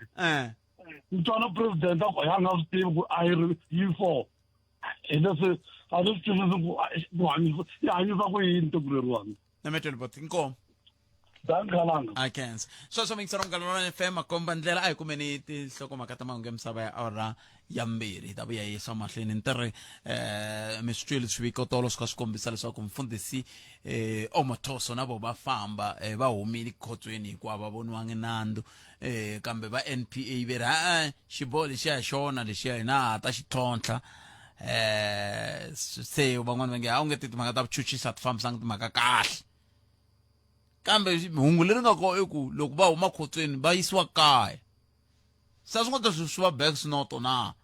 [SPEAKER 16] ni twana president a ya nga swi tivi ku a yi for hi leswi a ni swi tivisi ku yi hanyisa ku yini tiko leriwani
[SPEAKER 1] nametweni bot inkomo
[SPEAKER 16] dankhalanga
[SPEAKER 1] I can't so mingisero Ngalolwane FM makomba ndlela a hi kumeni tinhlokomhaka ta mahungu ya misava ya awara ya mbirhi hi ta vuya hi yisa mahlweni ni tirhi mi swi twile swiviko tolo swi kha swi kombisa leswaku mfundhisi Omothoso na vo va famba va humile khotsweni hikuva va voniwangi nandzu kambe va NPA ve ri xiboho lexiya hi xona lexiya hina ha ta xi tlhontlha se van'wana va nge a wu nge ti timhaka ta vuchuchisa ti fambisanga timhaka kahle kambe hungu leri nga koho i ku loko va huma khotsweni va yisiwa kaya sa swi nga ta swi va back snoto na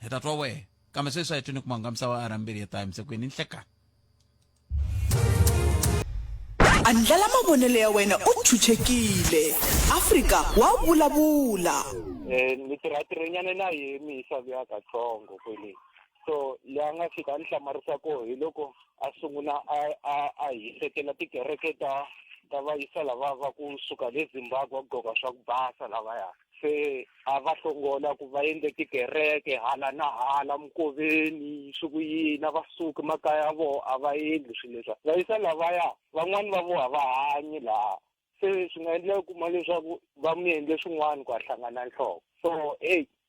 [SPEAKER 1] hi ta twa wehe kambe sweswi a hi twini ku mahungu ya misava a rambirhi ya times kwini nhlekani
[SPEAKER 9] andlala mavonelo ya wena u chuchekile Afrika wa vulavula
[SPEAKER 17] ni tirha na hi misava ya katsongo kwele so leyi nga fika ni hlamarisa ko hi loko a sungula a hisekela tikereke ta va yisa lava va ku suka le Zimbabwe va goga swa ku basa lavaya se a va hlongola ku va endle tikereke hala na hala Mkoveni swi ku yina va suka makaya ya vo a va endli swilo leswi va yisa lavaya van'wani va vo a va hanyi laha se swi nga endleka kuma leswaku va mi endle swin'wana ku a hlangana nhloko so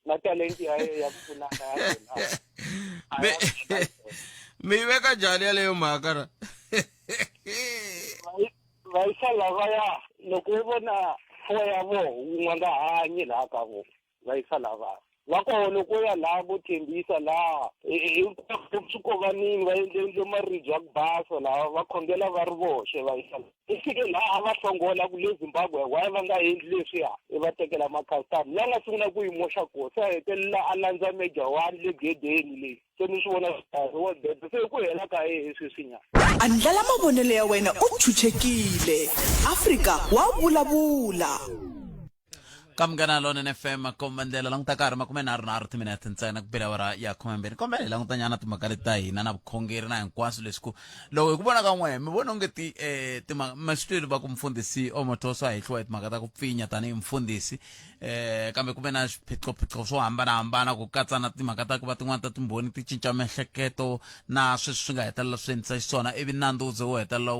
[SPEAKER 17] na talenti ya pfunaka ya
[SPEAKER 1] mi veka njhani yaleyo mhaka ra
[SPEAKER 17] va yisa lavaya loko u vona fo ya vo wun'we nga hanyi laha ka vo va yisa lava va kona ku ya laha vo thembisa laha swikovanini va endle maribye ya ku basa laha va khongela va ri voxe va yisa i fike laha va hlongola ku le Zimbabwe why va nga endli leswiya i va tekela makhastama la nga sungula ku yi moxa kona se a hetelela a landza Major 1 le gedeni leyi se ni swi vona wa dede se ku hela ka sweswinyana
[SPEAKER 9] andlala mavonelo ya wena u chuchekile Afrika wa vulavula
[SPEAKER 1] kamgana lona FM kombandela lang takar makumenaro na arti minute ntsena kubela wara ya khomembeni kombela lang tanyana timakale ta hina na vukhongeri na hinkwaswo leswi loko ku vona ka n'we mi vona ngeti masitweli va ku mfundhisi Omotoso a hihliwa hi timhaka ta ku pfinya tanihi mfundhisi kambe ku ve na swiphiqophiqo swo hambanahambana ku katsa na timhaka ta ku va tin'wana ta timbhoni ti cinca miehleketo na sweswi swi nga hetelela swi endlisa xiswona ivi nandzu wo hetelela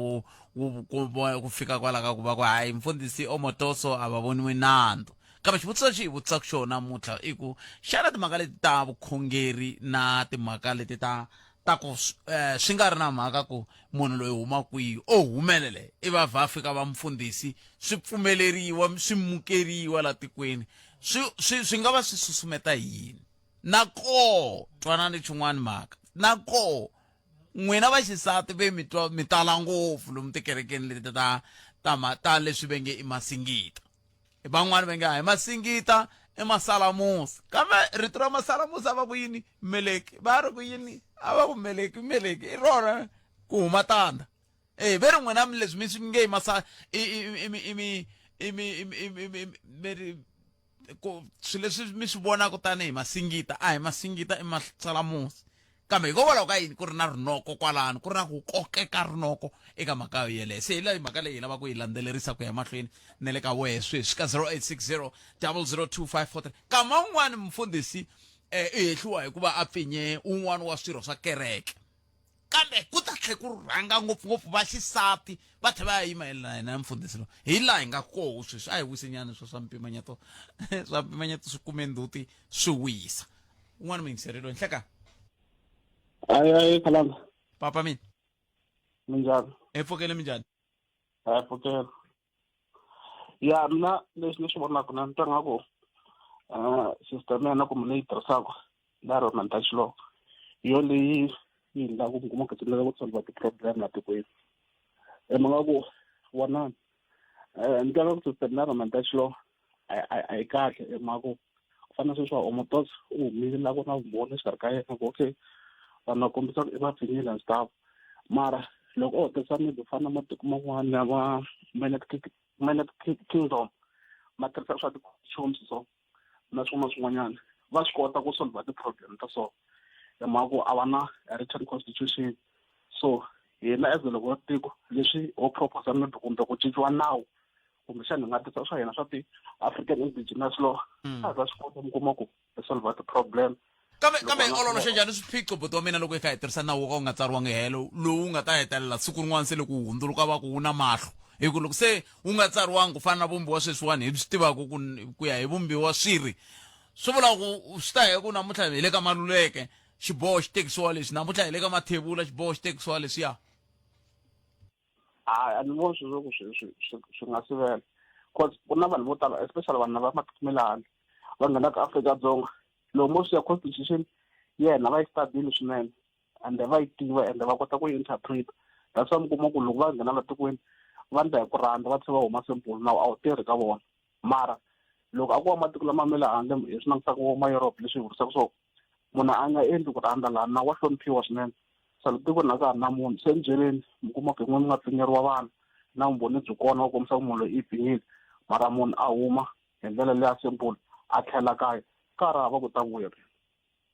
[SPEAKER 1] ku fika kwala ka ku va ku hayi mfundhisi Omotoso a va voniwi nandzu kambe xivutiso lexi hi vutisaka xona namuntlha i ku xana timhaka leti ta vukhongeri na timhaka leti ta ku swi nga ri na mhaka ku munhu loyi huma kwihi o humelele i va fika va mfundhisi swi pfumeleriwa swi mukeriwa la tikweni swi nga va swi susumeta yini nako twanani xin'wana mhaka nako n'wina vaxisati ve mi tala ngopfu lomu tikerekeni leti ta leswi va nge i masingita van'wana va nge hayi masingita i masalamusi kambe rito ra masalamusi a va ku yini meleki va ri ku yini a va ku meleki i rona ku huma tanda ve ri n'wina leswi mi swi nge swilo leswi mi swi vonaka tanihi masingita a hi masingita i masalamusi kambe hikokwalaho ka yini ku ri na rinoko kwalano ku ri na ku kokeka rinoko eka mhaka yeleyo se hi leyi mhaka leyi hi lava ku yi landzelerisa ku ya mahlweni na le ka wehe sweswi ka 0860 002543 kama un'wana mfundhisi i hehliwa hikuva a pfinye un'wana wa swirho swa kereke kambe ku ta tlhe ku rhanga ngopfungopfu vaxisati va tlhe va ya yima na mfundhisi lowu hi laha hi nga koho sweswi a hi wisenyana swa mpimanyeto swi kume ndzhuti swi wisa un'wana muyingiserelo nhleka
[SPEAKER 5] hayi khalanga
[SPEAKER 1] papa mina
[SPEAKER 5] minjhani
[SPEAKER 1] epfukele minjhani
[SPEAKER 5] pfukela ya mina leswi ni swi vonaka na ni twa nga ku system ya na ku munhu yi tirhisaka environment touch law yo leyi yi endlaka ku kuma ketelela ku solve ti-problem la tikweni mi nga ku vonani ni twa ku system environment touch law a yi kahle ku fana sweswi wa Omotoso u humile la ku na vumbhoni exikarhi ka yena ku okay vanhu va kombisa ku i va pfinyile and stuff mara loko o tirhisa maybe fana na matiko man'wana ya va United Kingdom ma tirhisa swa ti-constitutions so na swin'wanyana va swi kota ku solve ti-problem ta so hi mhaka ku a va na written constitution so hina as loko tiko leswi ho proposa maybe kumbe ku cinciwa nawu kumbexana hi nga tirhisa swa hina swa ti-African indigenous law a va swi kota mi kuma ku hi solve ti-problem
[SPEAKER 1] kambe ololoxe njhani swiphiqo buti wa mina loko hi kha hi tirhisa nawu ka u nga tsariwangi helo lowu nga ta hetelela siku rin'wana se loko hundzuluka va ku wu na mahlo hi ku loko se wu nga tsariwangi ku fana na vumbiwa sweswiwani hi swi tivaka ku ya hi vumbiwa swirhi swi vula ku swi ta hi ku namuntlha hi le ka maluleke xiboho xi tekisiwa leswi namuntlha hi le ka mathebula xiboho xi tekisiwa leswiya
[SPEAKER 5] a ni voni swilo ku swi nga sivela cause ku na vanhu vo tala especially vanhu lava matiko ma le handle va nghenaka Afrika-Dzonga loko mo swi ya constitution yena va yi studyile swinene ende va yi tiva ende va kota ku yi interpret that's why mi kuma ku loko va nghena la tikweni va ndla hi ku rhandza va tlhela va huma simple nawu a wu tirhi ka vona mara loko a ku wa matiko lama ma le handle hi swi langutisaka vo ma-Europe leswi hi vurisaka so munhu a nga endli ku rhandza laha na wa hloniphiwa swinene so tikweni na ka ha ri na munhu se endleleni mi kuma ku yin'wana mi nga pfinyeriwa vanhu na vumbhoni byi kona u kombisa ku munhu loyi i pfinyile mara munhu a huma hi ndlela leya simple a tlhela kaya ka ra va ku ta vuya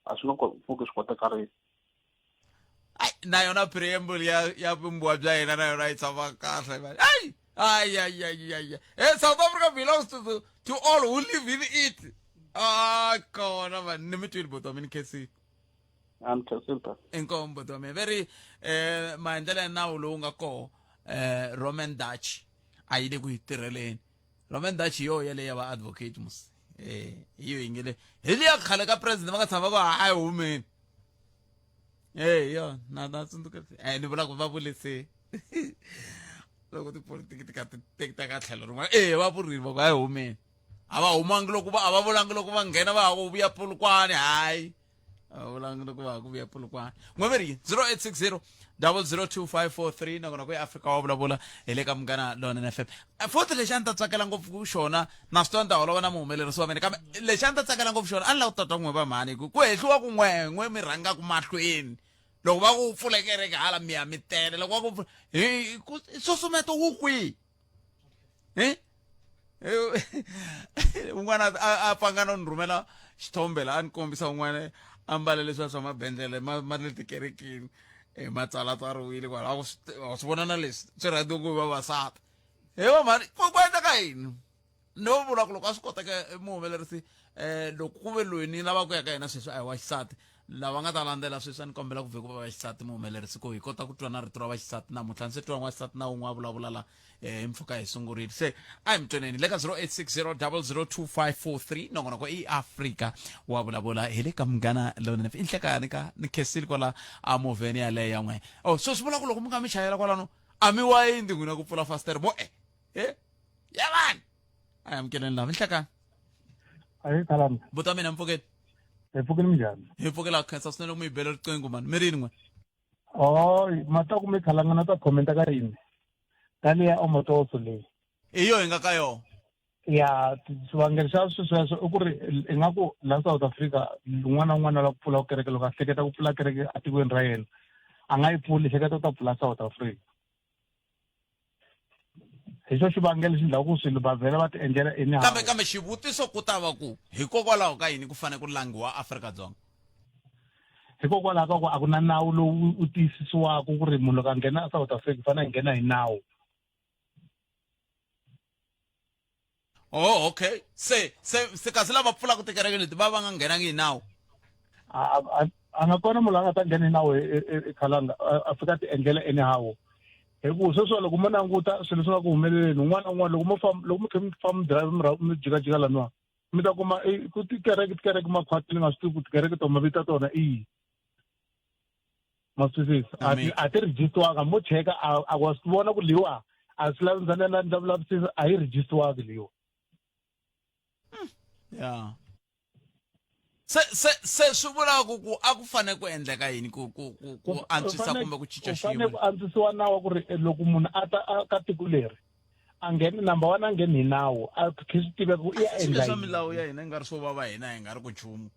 [SPEAKER 5] a swi nga pfuki swi koteka rini
[SPEAKER 1] na yona preamble ya vumbiwa bya hina na yona yi tshama kahle ai South Africa belongs to all who live in it kona man ni mi twile buti wa mina khesi
[SPEAKER 5] I'm Tselta
[SPEAKER 1] inkomo buti wa mina very maendlelo ya nawu lowu nga koho Roman Dutch a yi le ku yi tirheleni Roman Dutch yo yaleya va advocate mus hiyo ingile hi liya khale ka president va nga tshama va hayi humeni yo na tsundzuka ni vula ku va vulise loko tipolitiki ti ka tlhelo rin'wana va vurile va ku hayi humeni ava humangi loko va ava vulangi loko va nghena va ku vuya Polokwane hayi ava vulangi loko va ku vuya Polokwane n'waveri 0860 002543 nakona ku Africa wa vulavula hi le ka Munghana Lonene FM futhi lexi a ni ta tsakela ngopfu xona na swi tiva ni ta holova na muhumelerisi wa mina kambe lexi a ni ta tsakela ngopfu xona a ni lava ku tata n'we va mhani ku hehliwa ku n'we mi rhangaku mahlweni loko va ku pfula kereke hala miya mi tele loko va ku pfula susumeto wu kwihi un'wana a pfanga no ni rhumela xithombe la a ni kombisa un'wana a mbale leswiya swa mabendlele ma le tikerekeni matsala tsariwile kwala wa swi vona na leswi swi rhandiwa ku vavasati he va mhani ku endleka yini no vula ku loko a swi koteka muhumelerisi loko ku ve loyi ni lava ku ya ka yena sweswi a hi wa xisati lava nga ta landzela sweswi a ni kombela ku ve ku va va xisati muhumelerisi ku hi kota ku twa na rito ra va xisati namuntlha ni se twa n'waxisati na wun'we a vulavula la hi mpfhuka hi sungurile se a hi mi twaneni le ka 0860 002543 nongona ku i Africa wa vulavula hi le ka Munghana Lonene i nhlekani ka ni khesile kwala a movheni yaleyo ya n'we so swi vula ku loko mi nga mi chayela kwalano a mi wayindi n'wina ku pfula fastere bo ya vani a hi amukeleni lava nhlekani
[SPEAKER 18] Ayi kalami.
[SPEAKER 1] buta mina mpfukeni
[SPEAKER 18] Hi pfukeni minjhani?
[SPEAKER 1] hi pfukela khensa swinene ku mi hi bela riqingho mani mi rini n'we
[SPEAKER 18] Mata ku mi khalangana ta comment ka yini? Taniya omotoso leyi.
[SPEAKER 1] hi yo hi nga ka yona
[SPEAKER 18] Ya swivangelo xa sweswo i ku ri ingaku la South Africa un'wana na un'wana la ku pfula kereke loko a hleketa ku pfula kereke a tikweni ra yena a nga yi pfuli hleketa ta pfula South Africa. Hi xo xivangelo lexi endlaka ku swilo va vhela va ti endlela anyhow.
[SPEAKER 1] kambe xivutiso ku ta va ku hikokwalaho ka yini ku fanele ku langiwa Afrika-Dzonga
[SPEAKER 18] hikokwalaho ka ku a ku na nawu lowu u tiyisisiwaka ku ri munhu loko a nghena South Africa fanele a nghena hi nawu.
[SPEAKER 1] okay se kasi lava pfulaka tikereke leti va nga nghenangi hi nawu
[SPEAKER 18] a nga kona munhu a nga ta nghena hi nawu khalanga a fika ti endlela anyhow hikuva sweswo loko mo languta swilo swi nga ku humeleleni un'wana na un'wana loko mi kha mi famba mi drive mi jikajika laniwa mi ta kuma ku tikereke makhwati ni nga swi tivi ku tikereke to mavita tona i yini ma swisisa a ti registiwanga mo cheka a wa swi vona ku liwa a swi lavi ndzana na ndavulavisisa a yi registiwanga liwa
[SPEAKER 1] ya se swi vula ku a ku fanele ku endleka yini ku antswisa kumbe ku cinca xiyimo
[SPEAKER 18] fanele ku antswisiwa nawu ku ri loko munhu a ta ka tiko leri a ngheni number 1 a ngheni hi nawu a khe swi tiveka ku i ya endla
[SPEAKER 1] leswa milawu ya hina yi nga ri swo vava hina hi nga ri ku nchumu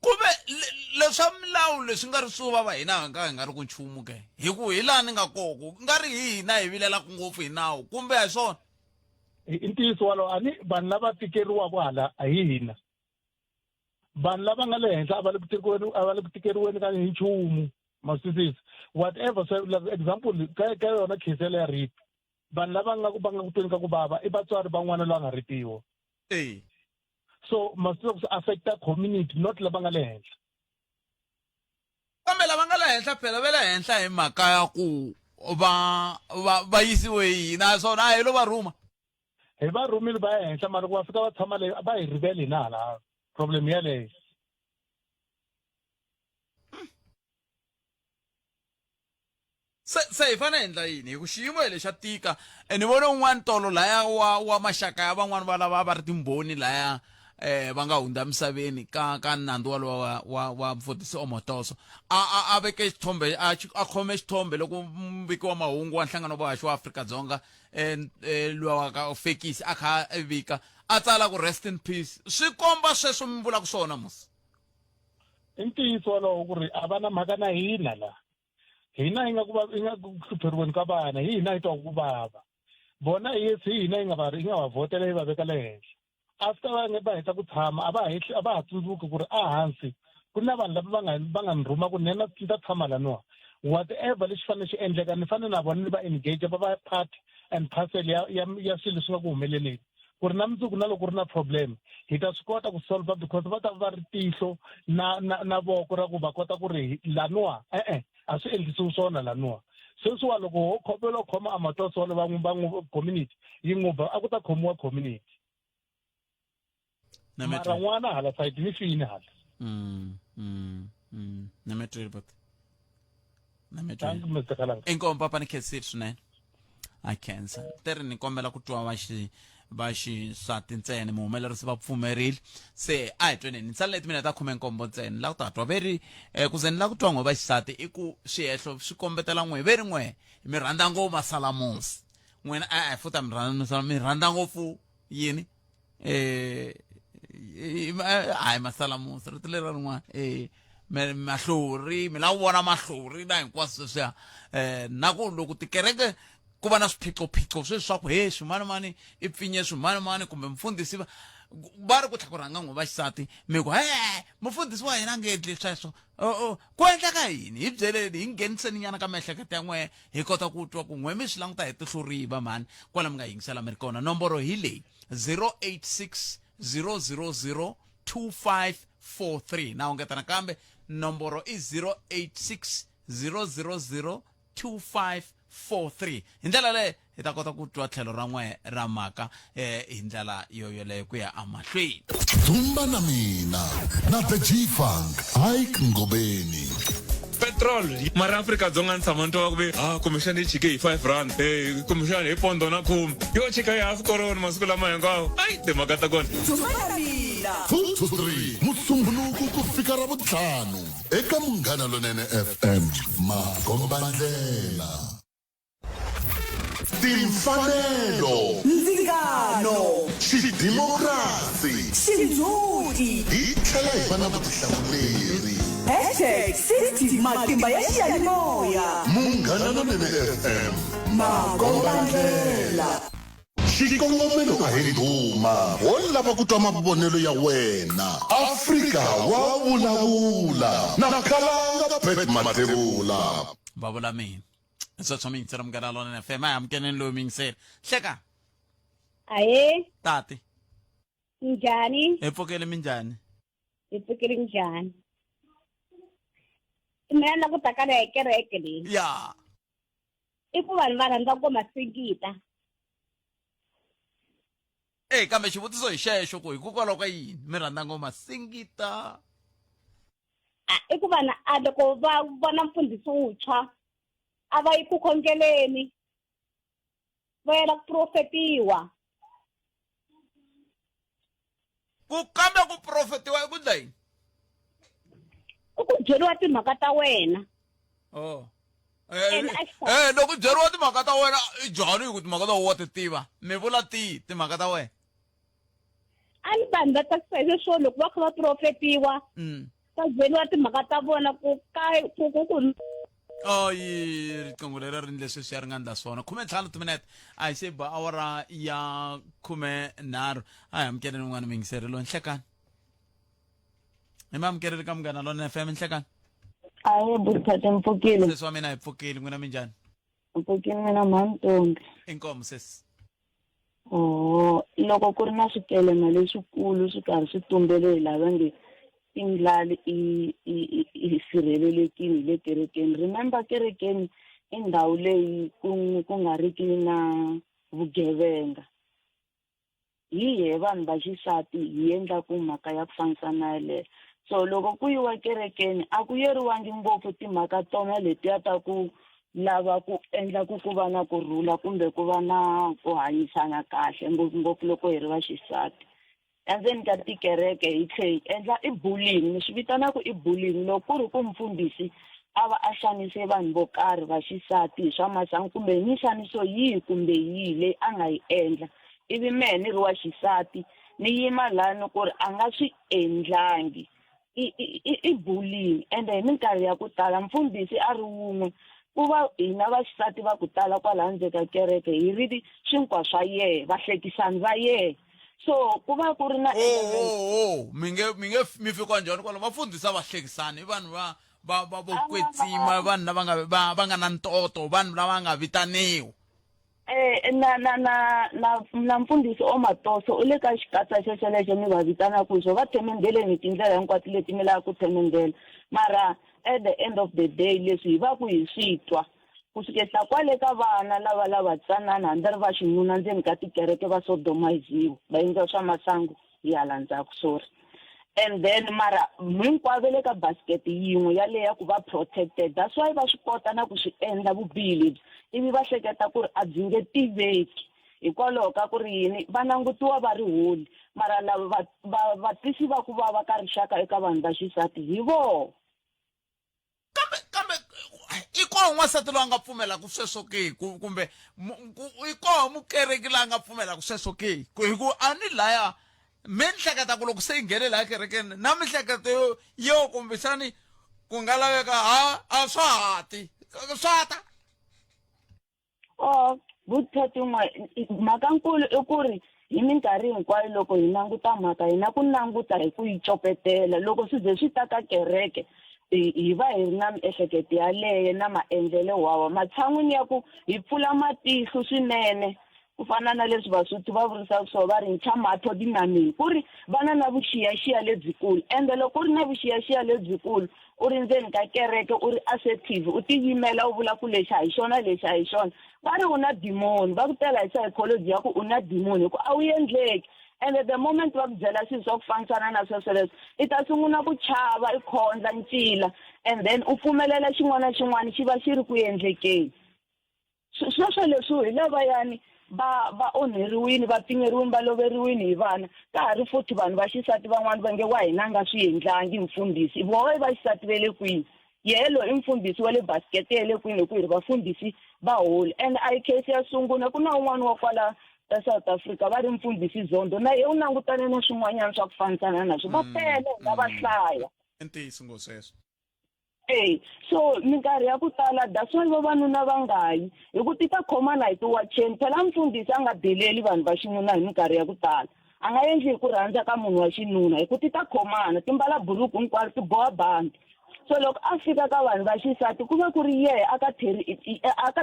[SPEAKER 1] kumbe leswa milawu leswi nga ri swo vava hina hi nga ri ku nchumu ke hi ku hi laha ni nga koko nga ri hi hina hi vilelaku ngopfu hi nawu kumbe hi swona
[SPEAKER 18] i ntiyiso walowo ani vanhu lava tikeriwaka hala a hi hina vanhu lava nga le henhla a va le ku tikeriweni ka hi nchumu ma swisisa whatever so example ka yona khesele ya rip vanhu lava nga ku tweni ka ku vava i vatswari van'wana lava nga ripiwa so must affecta community not lava nga le henhla
[SPEAKER 1] kambe lava nga le henhla phela ve le henhla hi mhaka ya ku va yisiwe hina swona a hi lo va rhuma
[SPEAKER 18] hi va rhumile va ya henhla mara ku va fika va tshama leyi va hi rivele hina hala problem yaleyo
[SPEAKER 1] se hi fane endla yini hi ku xiyimo lexa tika ni vone un'wana tolo laya wa maxaka ya van'wana va lava va ri timbhoni laya va nga hundza misaveni ka nandzu walowa wa mfundhisi Omotoso a veke xithombe a khome xithombe loko muviki wa mahungu wa nhlangano wa vahaxi wa Afrika-Dzonga luwa ka fekisi a kha vika a tsala ku rest in peace swi komba sweswo mi vulaka swona musi
[SPEAKER 18] i ntiyiso walowo ku ri a va na mhaka na hina la hina hi nga ku hlupheriweni ka vana hi hina hi twaku ku vava bona yes hi hina hi nga va vhotela hi va veka le henhla after va heta ku tshama a va ha tsundzuki ku ri a hansi ku na vanhu lava va nga ni rhuma ku nena ni ta tshama laniwa whatever lexi fanele xi endleka ni fanele na vona ni va engage va va part and parcel ya swilo leswi nga ku humeleleni ku ri na mundzuku na loko ri na problem hi ta swi kota ku solve because va ta va ri tihlo na voko ra ku va kota ku ri laniwa a swi endlisiwi swona laniwa sweswiwa loko ho khopela khoma Amatoso wale va n'wi community yi n'uba a ku ta khomiwa community mara n'wana hala side ni fini hala
[SPEAKER 1] inkomo papa ni khensile swinene a khensa teri ni kombela ku twa va xisati ntsena muhumelerisi va pfumerile se a hi tweneni ni tsalele timinete ta 17 ntsena la ku ta twa veri ku ze ni la ku twa n'we va xisati i ku swihehlo swi kombetela n'we veri n'we mi rhandza ngopfu masalamusi n'wina a futa mi rhandza ngopfu yini hayi masalamusi rito lera rin'wana mahlori mi la vona mahlori na hinkwaswo sweswiya na ku loko tikereke ku va na swiphiqophiqo sweswi swa ku he swimanimani i pfinye swimanimani kumbe mfundhisi va ri ku tlha ku rhanga n'we va xisati mi ku mufundhisi wa hina a nge endli sweswo ku endleka yini hi byeleni hi ngheniseni nyana ka miehleketo ya n'we hi kota ku twa ku n'we mi swi languta hi tihloriva mani kwala mi nga yingisela mi ri kona nomboro hi leyi 086 000 2543 na ungetana kambe nomboro i 086 000 2543 hi ndlela leyi hi ta kota ku twa tlhelo ra n'we ra mhaka hi ndlela yoyoleyo ku ya amahlweni.
[SPEAKER 3] Zumba na mina na the G-Funk Ike Ngobeni.
[SPEAKER 19] Petrol mara Afrika-Dzonga ni tshama ni twa ku ve kumbexani yi chike hi 5 rand kumbexani hi pondo na 10 yo chika hi half koroni masiku lama hinkwawo ayi timhaka ta kona.
[SPEAKER 3] 2 to 3 musumbhunuku ku fika ra vutlhanu eka Munghana Lonene FM Makombandlela. Timfanelo,
[SPEAKER 9] ndzingano,
[SPEAKER 3] xidemokirasi,
[SPEAKER 9] xindzhuti,
[SPEAKER 3] hi tlhela hi va na vutihlamuleri.
[SPEAKER 9] #60 matimba ya xiyanimoya.
[SPEAKER 3] Munghana Lonene FM
[SPEAKER 9] Makombandlela.
[SPEAKER 3] xikongomelo a hi ndhuma wo lava ku twa mavonelo ya wena. Afrika wa vulavula na Khalanga Bet Matebula.
[SPEAKER 1] Va vula mina sweswo mi yingisela Munghana Lonene FM a hi amukeleni loyi mi yingisela hleka
[SPEAKER 20] Aye,
[SPEAKER 1] tati
[SPEAKER 20] njani?
[SPEAKER 1] hi pfukeli minjhani
[SPEAKER 20] Hi pfukile njhani? Mina na ku takala hi kereke leyi.
[SPEAKER 1] ya
[SPEAKER 20] I ku vanhu va rhandza ku masingita.
[SPEAKER 1] kambe xivutiso hi xexo ku hikokwalaho ka yini mi rhandza ngoma singita.
[SPEAKER 20] I ku vanhu a loko va vona mfundhisi wuntshwa a va yi ku khongeleni va yela ku profetiwa.
[SPEAKER 1] Ku kambe ku profetiwa i ku ndlayini?
[SPEAKER 20] I ku byeriwa timhaka ta wena.
[SPEAKER 1] Loko byeriwa timhaka ta wena i njhani hi ku timhaka ta wa ti tiva mi vula timhaka ta wena?
[SPEAKER 20] A ni vanhu va ta sweswo loko va kha va profetiwa ta byeriwa timhaka ta vona ku
[SPEAKER 1] ayi riqingho leri ri leswi swi ya ri nga ndla swona 15 timinete a hi se ba awara ya 13 a hi amukeleni un'wana miyingiseri loyi nhlekani hi mi amukeleli ka Munghana Lonene FM nhlekani.
[SPEAKER 21] Aye Buthata Mpfukile.
[SPEAKER 1] Sesi wa mina hi pfukile n'wina minjhani?
[SPEAKER 21] Mpfukile mina Mantombi.
[SPEAKER 1] Inkomo sesi.
[SPEAKER 21] Loko ku ri na switelema leswikulu swi karhi swi tumbele hi lava nge indlala i sirhelelekile le kerekeni. Remember kerekeni i ndhawu leyi ku nga riki na vugevenga. Hi vanhu va xisati hi endla ku mhaka ya ku fambisana yaleyo. So loko ku yiwa kerekeni a ku yeriwangi ngopfu timhaka tona letiya ta ku lava ku endla ku va na kurhula kumbe ku va na ku hanyisana kahle ngopfungopfu loko hi ri va xisati. Endzeni ka tikereke hi tlhela hi endla i bullying ni swi vitana ku i bullying loko ku ri ku mfundhisi a va a xanise vanhu vo karhi va xisati hi swa masangu kumbe hi nxaniso yihi kumbe yihi leyi a nga yi endla ivi mehe ni ri wa xisati ni yima lani ku ri a nga swi endlangi i bullying ende hi minkarhi ya ku tala mfundhisi a ri wun'we ku va hina va xisati va ku tala kwala ndzeni ka kereke hi riti swinkwa swa yehe vahlekisani va yehe. So ku va ku ri na
[SPEAKER 1] mi fikwa njhani kwala vafundhisa vahlekisani i vanhu va kwetsima vanhu lava va nga na ntoto vanhu lava nga vitaniwa.
[SPEAKER 21] Na mfundhisi Omatoso u le ka xikatsa xexelexo mi va vitanaka hi swo va themendeleni hi tindlela hinkwato leti mi lava ku themendela mara at the end of the day leswi hi va ku hi swi twa ku sukela kwale ka vana lava tsanana handle va xinuna ndzeni ka tikereke va sodomiziwa va endla swa masangu hi hala ndzhaku sorry. And then mara hinkwavo le ka basket yin'we yaleya ku va protected that's why va swi kota na ku swi endla vubihi lebyi ivi va hleketa ku ri a byi nge tiveki hikwalaho ka ku ri yini va langutiwa va ri holi mara lava va twisi va ku vava ka rixaka eka vanhu va xisati hi vona.
[SPEAKER 1] I koho n'wansati loyi a nga pfumelaka sweswo ke kumbe i koho mukereki loyi a nga pfumelaka sweswo ke hi ku a ni laya mi hleketa ku loko se yi nghene laha kerekeni na mihleketo yo kumbexani ku nga laveka a swati swata.
[SPEAKER 21] Vuthetsin'we mhakankulu i ku ri hi minkarhi hinkwayo loko hi languta mhaka hina ku languta hi ku yi copetela loko swi ze swi ta ka kereke hi va hi ri na miehleketo yaleyo na maendlelo wawa matshan'wini ya ku hi pfula matihlo swinene ku fana na leswi Vasotho va vurisaka swona va ri ntsha mahlo dinameni ku ri vana na vuxiyaxiya lebyikulu ende loko u ri na vuxiyaxiya lebyikulu u ri ndzeni ka kereke u ri assertive u tiyimela u vula ku lexi a hi xona lexi a hi xona va ri u na demon va ku tela hi psychology ya ku u na demon hi ku a wu endleki and the moment va ku byela swilo swa ku fanisana na sweswo leswo i ta sungula ku chava i khondza ncila and then u pfumelela xin'wana na xin'wana xi va xi ri ku endlekeni sweswo leswi hi lavayani va onheriwile va pfinyeriwile va loveriwile hi vana ka ha ri futhi vanhu va xisati van'wana va nge wa hina nga swi endlangi mfundhisi voho va xisati ve le kwini yelo i mfundhisi wa le basket ya le kwini hi ku hi ri vafundhisi va holi and a hi case ya sungula ku na un'wana wa kwala South Africa va ri mfundhisi Zondo na ye u langutane na swin'wanyana swa ku fanisana na swo va tele nga va hlaya
[SPEAKER 1] ntiyiso ngoseswo.
[SPEAKER 21] So minkarhi ya ku tala that's why vavanuna va nga yi hi ku ti ta khomana hi tiwacheni phela mfundhisi a nga deleli vanhu va xinuna hi minkarhi ya ku tala a nga endli hi ku rhandza ka munhu wa xinuna hi ku ti ta khomana ti mbala buruku hinkwaro ti boha bandi so loko a fika ka vanhu va xisati ku va ku ri yehe aka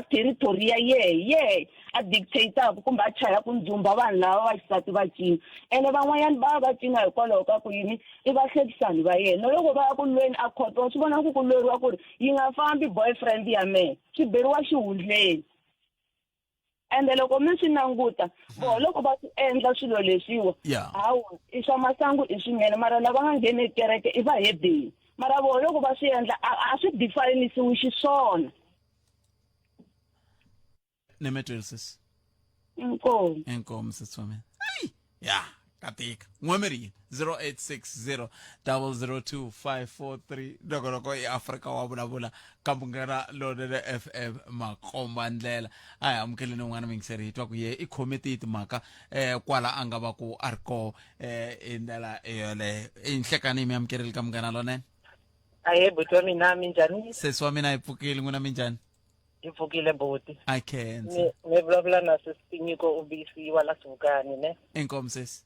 [SPEAKER 21] territory ya yehe a dictator kumbe a chayaka ndzumba vanhu lava va xisati va cina ene van'wanyana va va cina hikwalaho ka ku yini i vahlekisani va yena loko va ya ku lweni a khoto wa swi vona ku lweriwa ku ri yi nga fambi boyfriend ya mehe swi beriwa xihundleni ende loko mi swi languta voho loko va swi endla swilo leswiwa hawa i swa masangu i swinene mara lava nga ngheni kereke i va hebeni mara voho loko va swi endla a swi definisiwi xiswona.
[SPEAKER 1] Nemetwelsis.
[SPEAKER 21] Inkomo
[SPEAKER 1] sisi wa mina. Ya, katika. Ngwamerini 0860002543 dokoloko iAfrika wa vulavula kambungera lodele FM Makombandlela. Aya amkeleni un'wana mingiseri hitwa ku ye i committee timhaka kwala a nga va ku arko indlela yole inhlekani mi amkeleli kambungera lone.
[SPEAKER 4] Aye buti wa mina minjhani?
[SPEAKER 1] Sesi wa mina ipfukile n'wina minjhani?
[SPEAKER 4] Ipfukile buti.
[SPEAKER 1] I can't.
[SPEAKER 4] Mi vulavula na Sisinyiko ubisi wala Sivukani ne.
[SPEAKER 1] Inkomo sesi.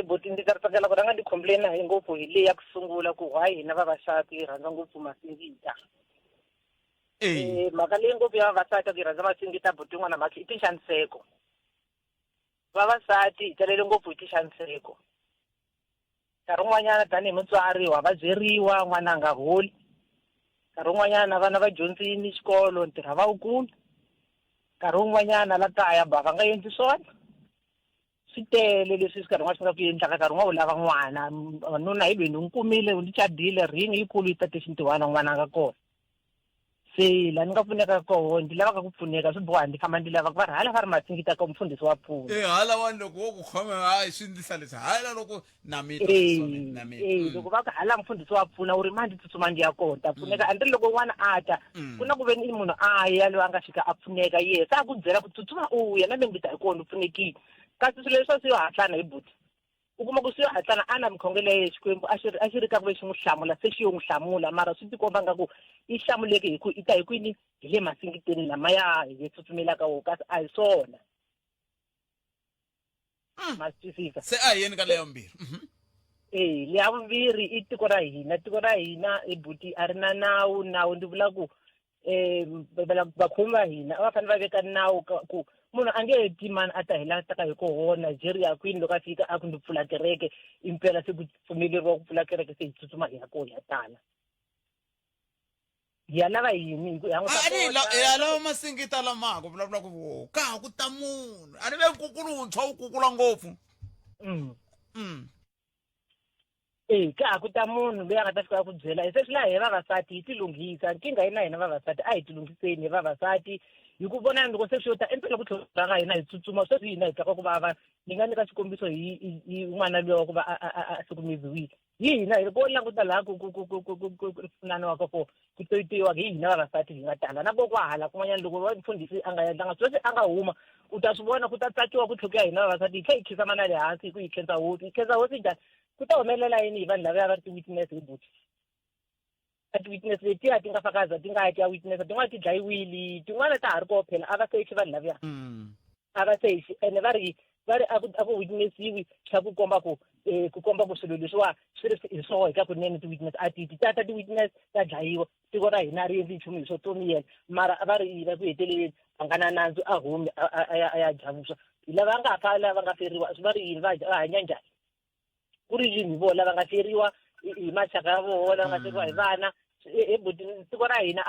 [SPEAKER 4] Buti ndzi ta tsakela ku rhanga ndi complain hi ngopfu hi leyi ya ku sungula ku why hina vavasati hi rhandza ngopfu masingita. Mhaka leyi ngopfu ya vavasati hi rhandza masingita buti n'wana mhaka i tixaniseko. Vavasati hi talele ngopfu hi tixaniseko. Nkarhi wun'wanyana tanihi mutswari wa va byeriwa n'wana nga holi. Nkarhi wun'wanyana vana va dyondzini xikolo ntirha va wukulu. Nkarhi wun'wanyana la kaya va nga endli swona. Swi tele leswi swi karhi n'wana swi nga ku endlaka nkarhi wun'wana u lava n'wana nuna hi lweyi ni n'wi kumile ni chadile ring yikulu yi tate xintiwana n'wana nga kona. Se la ni nga pfuneka koho ndi lavaka ku pfuneka swi boha ndi famba ndi lava ku va ri hala va ri masingita ka mfundhisi wa pfuna.
[SPEAKER 1] Hala wani loko wo ku khoma hayi swi ndlisa leswi hala loko na mina
[SPEAKER 4] loko va ku hala mfundhisi wa pfuna u ri mandi tsutsuma ndi ya kona ta pfuneka andri loko n'wana a ta ku na ku ve ni munhu a ya loyi a nga fika a pfuneka ye sa ku byela ku tsutsuma u ya na me ngi ta hi kona u pfunekile kasi swilo leswi swi yo hatlana hi buti u kuma ku swi yo hatlana a na mikhongelo ya Xikwembu a xi ri ka ku ve xi n'wi hlamula se xi yo n'wi hlamula mara swi tikomba nga ku i hlamuleke hi ku i ta hi kwini hi le masingiteni lamaya hi tsutsumelaka wo kasi a hi swona ma twisisa
[SPEAKER 1] se a yeni ka leyo mbirhi.
[SPEAKER 4] leya vumbirhi i tiko ra hina i buti a ri na nawu ndi vula ku vakhomi va hina a va fanele va veka nawu ku munhu a nge heti mani a ta hela ta ka hi koho Nigeria kwini loko a fika a ku ndi pfula kereke impela se ku pfumeleriwa ku pfula kereke se hi tsutsuma hi ya koho hi ya tala hi ya lava yini hi
[SPEAKER 1] ya lava masingita lamako vulavula ku ka ha ku ta munhu a ni ve nkukuluntshwa wu kukula ngopfu.
[SPEAKER 4] Ka ha ku ta munhu loyi a nga ta fika ku byela se swi laha hi vavasati hi tilunghisa nkingha yi na hina vavasati a hi tilunghiseni hi vavasati hi ku vona loko se swi ta empela ku tlhela ka hina hi tsutsuma sweswi hina hi tlaka ku vava ni nga nyika xikombiso hi n'wana loyi wa ku va a hlukumeziwile hi hina hi ko languta laha ku pfunaniwa ka ku toyitoyiwa hi hina vavasati hi nga tala na koko hala kun'wanyana loko va mfundhisi a nga endlanga sweswi a nga huma u ta swi vona ku ta tsakiwa ku tlhoko ya hina vavasati hi tlhe hi khiza mana le hansi hi ku hi khensa hosi njhani ku ta humelela yini hi vanhu lavaya va ri ti-witness hi buti a ti-witness letiya ti nga fakaza ti nga ti ya witness tin'wana ti dlayiwile tin'wana ta ha ri koho phela a va sechi vanhu lavaya a va sechi ene va ri a ku witnessiwi xa ku komba ku swilo leswiwa swi ri hi swoho hi ka kunene ti-witness a ti tata ti-witness ta dlayiwa tiko ra hina ri endli nchumu hi swo tsomiyela mara a va ri ku heteleleni a nga na nandzu a humi a ya javuswa hi lava nga fa lava nga feriwa swi va ri yini va hanya njhani ku ri yini hi vona lava nga feriwa hi maxaka ya vona lava nga feriwa hi vana tiko ra hina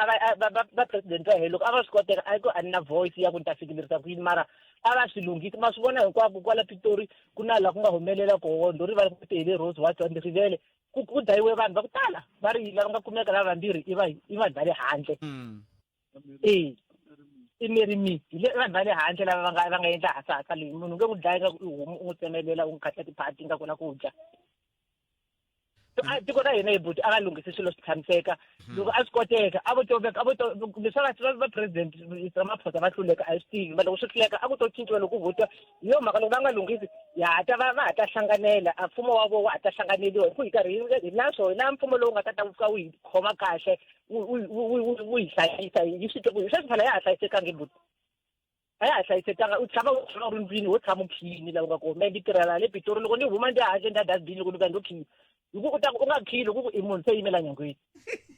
[SPEAKER 4] va president va hina loko a va swi koteka a yi ku a ni na voice ya ku ni ta fikelerisa ku yini mara a va swi lunghisi ma swi vona hinkwako kwala Pitori ku na laha ku nga humelela koho ndlo ri va ku tele Rose Watch and Rivele ku dlayiwe vanhu va ku tala va ri lava nga kumeka lava vambirhi i vanhu va le handle i merimi hi le vanhu va le handle lava va nga endla hasasa leyi munhu nge ku dlaya u n'wi tsemelela u n'wi khatla tiphati nga ku na ku dya tiko ra hina hi buti a va lunghisi swilo swi tshamiseka loko a swi koteka a vo to leswi va president Ramaphosa va hluleka a hi swi tivi loko swi hluleka a ku to cinciwa loko ku votiwa hi yo mhaka loko va nga lunghisi va ha ta hlanganela a mfumo wa vona wa ha ta hlanganeliwa hi ku hi karhi hi na swo hi na mfumo lowu nga ta fika wu hi khoma kahle wu hi hlayisa hi swi twa ku sweswi phela ya ha hlayisekanga hi buti a ya ha hlayisekanga u tshama u ri ndlwini wo tshama u khini laha u nga kona me ni tirhela le Pitori loko ni huma ndi handle ndi ya dustbin loko ni ka ndo khini hi ku u nga khili loko i munhu se yimela nyangweni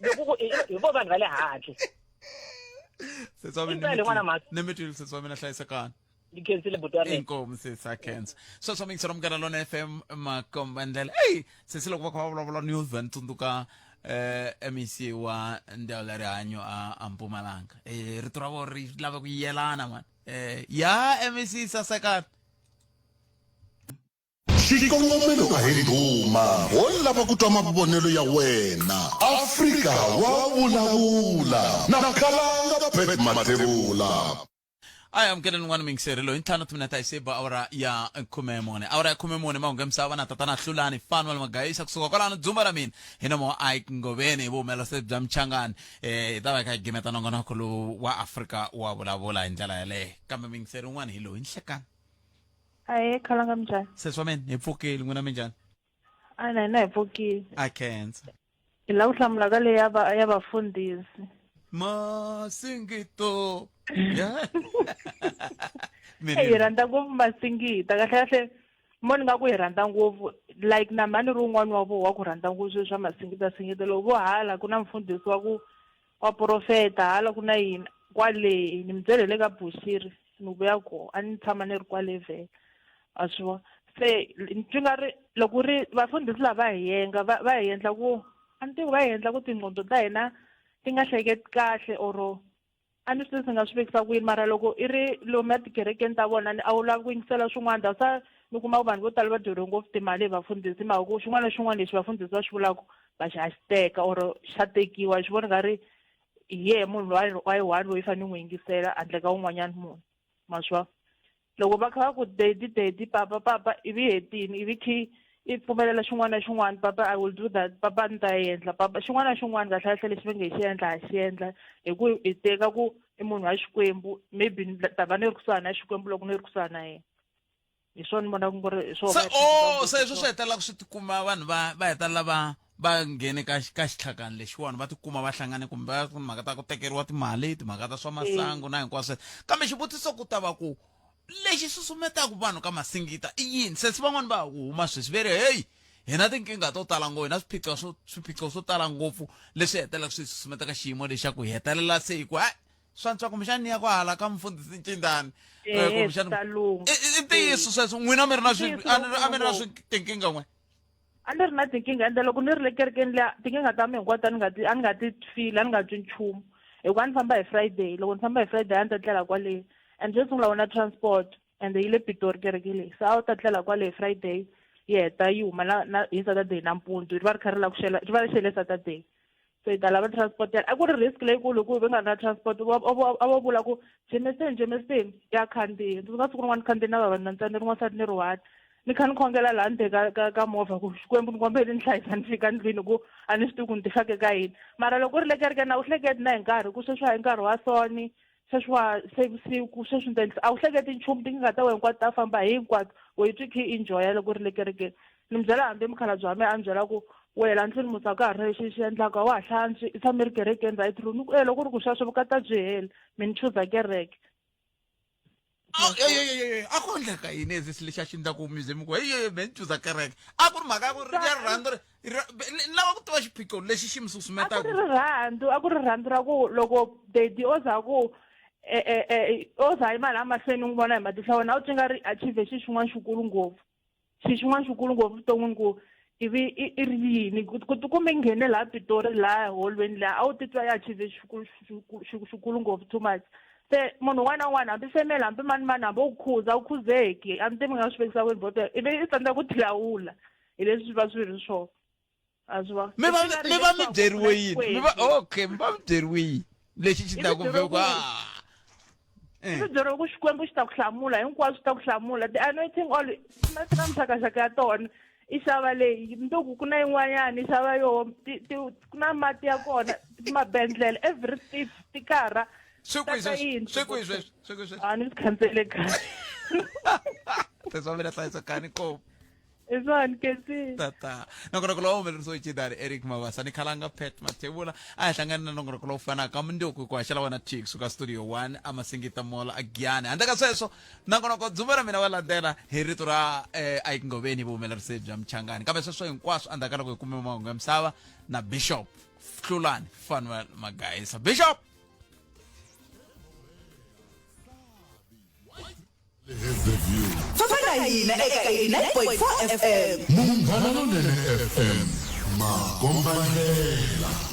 [SPEAKER 4] loko hi vo vanhu va le handle
[SPEAKER 1] ni mi twile sesi wa mina hlayisekani
[SPEAKER 4] ni khensile buti wa mina
[SPEAKER 1] inkomu sesi a khensa sweswo mi ngisero mugana lona FM makombandlela sesi loko va kha va vulavula news van tsundzuka MEC wa ndhawu ya rihanyo a Mpumalanga rito ra vona ri lava ku yelana man ya MEC sasekani
[SPEAKER 3] xikongomelo a hi ndhuma wo lava ku twa mavonelo ya wena Afrika wa vulavula na Khalanga Bet Mathebula
[SPEAKER 1] aya mkeleni n'wana mingiseri ntlhanu timinete a seba awara ya 14 awara ya 14 mahungu misava na tatana hlulani fani wale magayisa kusuka kwalano dzumba ra mina hina mo ai ngoveni vo mela se bya mchangani ta va ka gimeta nongonoko wa Afrika wa vulavula hi ndlela yale kambe mingiseri n'wana hi loyi nhlekani
[SPEAKER 6] Aye, Khalanga mjani?
[SPEAKER 1] Sesi mina hi pfukile n'wina minjhani?
[SPEAKER 6] Na hi pfukile.
[SPEAKER 1] A khensa.
[SPEAKER 6] Hi la ku hlamula ka leyi ya vafundhisi.
[SPEAKER 1] Masingito.
[SPEAKER 6] Hi rhandza ngopfu masingita kahle moni nga ku hi rhandza ngopfu like na mani rin'wana wa vo wa ku rhandza ngopfu swilo swa masingita loko vo hala ku na mfundhisi wa profeta hala ku na yini kwale ni mbyele le ka Bushiri ni vuya ko a ni tshama ni ri kwale vhele a swi vona se swi nga ri loko ri vafundhisi lava hi endla ku a ni tivi va hi endla ku tinqondo ta hina ti nga hleketi kahle or a ni swi nga swi vekisa ku yini mara loko i ri lomu ya tikerekeni ta vona a wu lavi ku yingisela swin'wana da sa ni kuma ku vanhu vo tala va dyeriwe ngopfu timali hi vafundhisi hi mhaka ku xin'wana na xin'wana lexi vafundhisi va xi vulaka va xi hashtag or xa tekiwa xi vona nga ri hi yehe munhu wa yi one loyi fanele n'wi yingisela handle ka wun'wanyana munhu maswa loko va kha va ku dedi papa ivi hetini ivi khi i pfumelela xin'wana na xin'wana papa I will do that papa ni ta endla papa xin'wana na xin'wana kahle lexi va nge hi xi endla ha xi endla hi ku hi teka ku i munhu wa Xikwembu maybe ni ta va ni ri kusuhani na Xikwembu loko ni ri kusuhani na yena hi swona ni vona ku ri hi swona
[SPEAKER 1] se sweswo swi hetelela ku swi tikuma vanhu va hetelela va nghene ka xitlhakani lexiwani va tikuma va hlangane kumbe timhaka ta ku tekeriwa timali timhaka ta swa masangu na hinkwaswo kambe xivutiso ku ta va ku lexi susumetaka vanhu ka masingita i yini sesi van'wani va huma sweswi ve ri heyi hina tinkingha to tala ngopfu hina swiphiqo swo tala ngopfu leswi hetelelaka swi susumeta ka xiyimo lexi xa ku hetelela se hi ku swantswa kumbexani ni ya ku hala ka mfundhisi Ncindani i ntiyiso sweswo n'wina mi ri na a mi ri na tinkingha n'we
[SPEAKER 6] a ni ri na tinkingha ende loko ni ri le kerekeni liya tinkingha ta mi hinkwato a ni nga ti fili a ni nga twi nchumu hikuva a ni famba hi Friday loko ni famba hi Friday a ni ta tlela kwale and just sungula wona transport and yi le Pitori kereke leyi se a wu ta tlela kwale hi Friday yi heta yi huma na hi Saturday nampundzu ri va ri kha ri la ku xela ri va ri xele Saturday so hi ta lava transport a ku ri risk leyikulu ku va nga na transport a va vula ku Jameson ya khandziya ndzi nga siku rin'wana khandziya na vavanuna ntsena rin'wana sati ni ri one ni kha ni khongela laha ndzeni ka movha ku xikwembu ni kombela ni hlayisa ni fika ndlwini ku a ni swi tivi ku ni ti fake ka yini mara loko u ri le kerekeni a wu hleketi na hi nkarhi ku sweswi hi nkarhi wa soni sweswiwa se vusiku sweswi ndzi a wu hleketi nchumu tinkingha ta wena hinkwato ta famba hinkwato u yi twi khi enjoya loko u ri le kerekeni ni mi byela hambi mukhalabye wa mina a mi byela ku wena ndzi ni musa ka ha ri lexi xi endlaka wa ha hlantswi i tshame ri kerekeni right through ni ku loko ku ri ku sweswo vukata byi heli mi ni chuza kereke
[SPEAKER 1] a ku endleka yini ezi lexi a xi endlaku museum ku me ni chuza kereke a ku ri mhaka ya ku ri ya rirhandzu ni lava ku tiva xiphiqo lexi xi mi susumetaka
[SPEAKER 6] a ku ri rirhandzu ra ku loko dedi o za ku o za hi mali amahlweni n'wi vona hi matihlo wena a wu twi nga ri achieve xi xin'wana xikulu ngopfu xin'wana xikulu ngopfu vuton'wini ku ivi i ri yini ku tikumbe nghene laha Pitori laha holweni laha a wu titwa i achieve xikulu ngopfu too much se munhu un'wana na un'wana hambi femele hambi mani hambi u khuza u khuzeki a mi tivi mi nga swi vekisa wena boto ivi i tsandzeka ku tilawula hi leswi swi va swi ri swona a swi va
[SPEAKER 1] mi va mi byeriwe yini okay mi va mi byeriwe yini lexi xi ta ku veku
[SPEAKER 6] swi byeriwe ku xikwembu xi ta ku hlamula hinkwaswo swi ta ku hlamula ti-anointing oil na mixakaxaka ya tona i xava leyi mundzuku ku na yin'wanyana i xava yoho ku na mati ya kona mabendlele every step tikara
[SPEAKER 1] swekwisweswo
[SPEAKER 6] a ni swi khandzele kaya
[SPEAKER 1] teswa mina hlayisekani kopo
[SPEAKER 6] i swani kesi
[SPEAKER 1] tata nongonoko lowu humeleriso ichidari Eric Mabasa ni khalanga Pat Mathebula a hi hlangani na nongonoko lowu fanaka mundzuku ku haxela wena T kusuka studio 1 a Masingita Mall a Giyani handle ka sweswo nongonoko dzume ra mina wa landzela hi rito ra a hi ngoveni vuhumelerisi bya Mchangani kambe sweswo hinkwaswo endzhaku ka loko hi kume mahungu ya misava na Bishop Hlulani Fanuel Magayisa Bishop
[SPEAKER 9] Fafana hina eka 89.4 FM
[SPEAKER 3] Munghana Lonene FM Makombandlela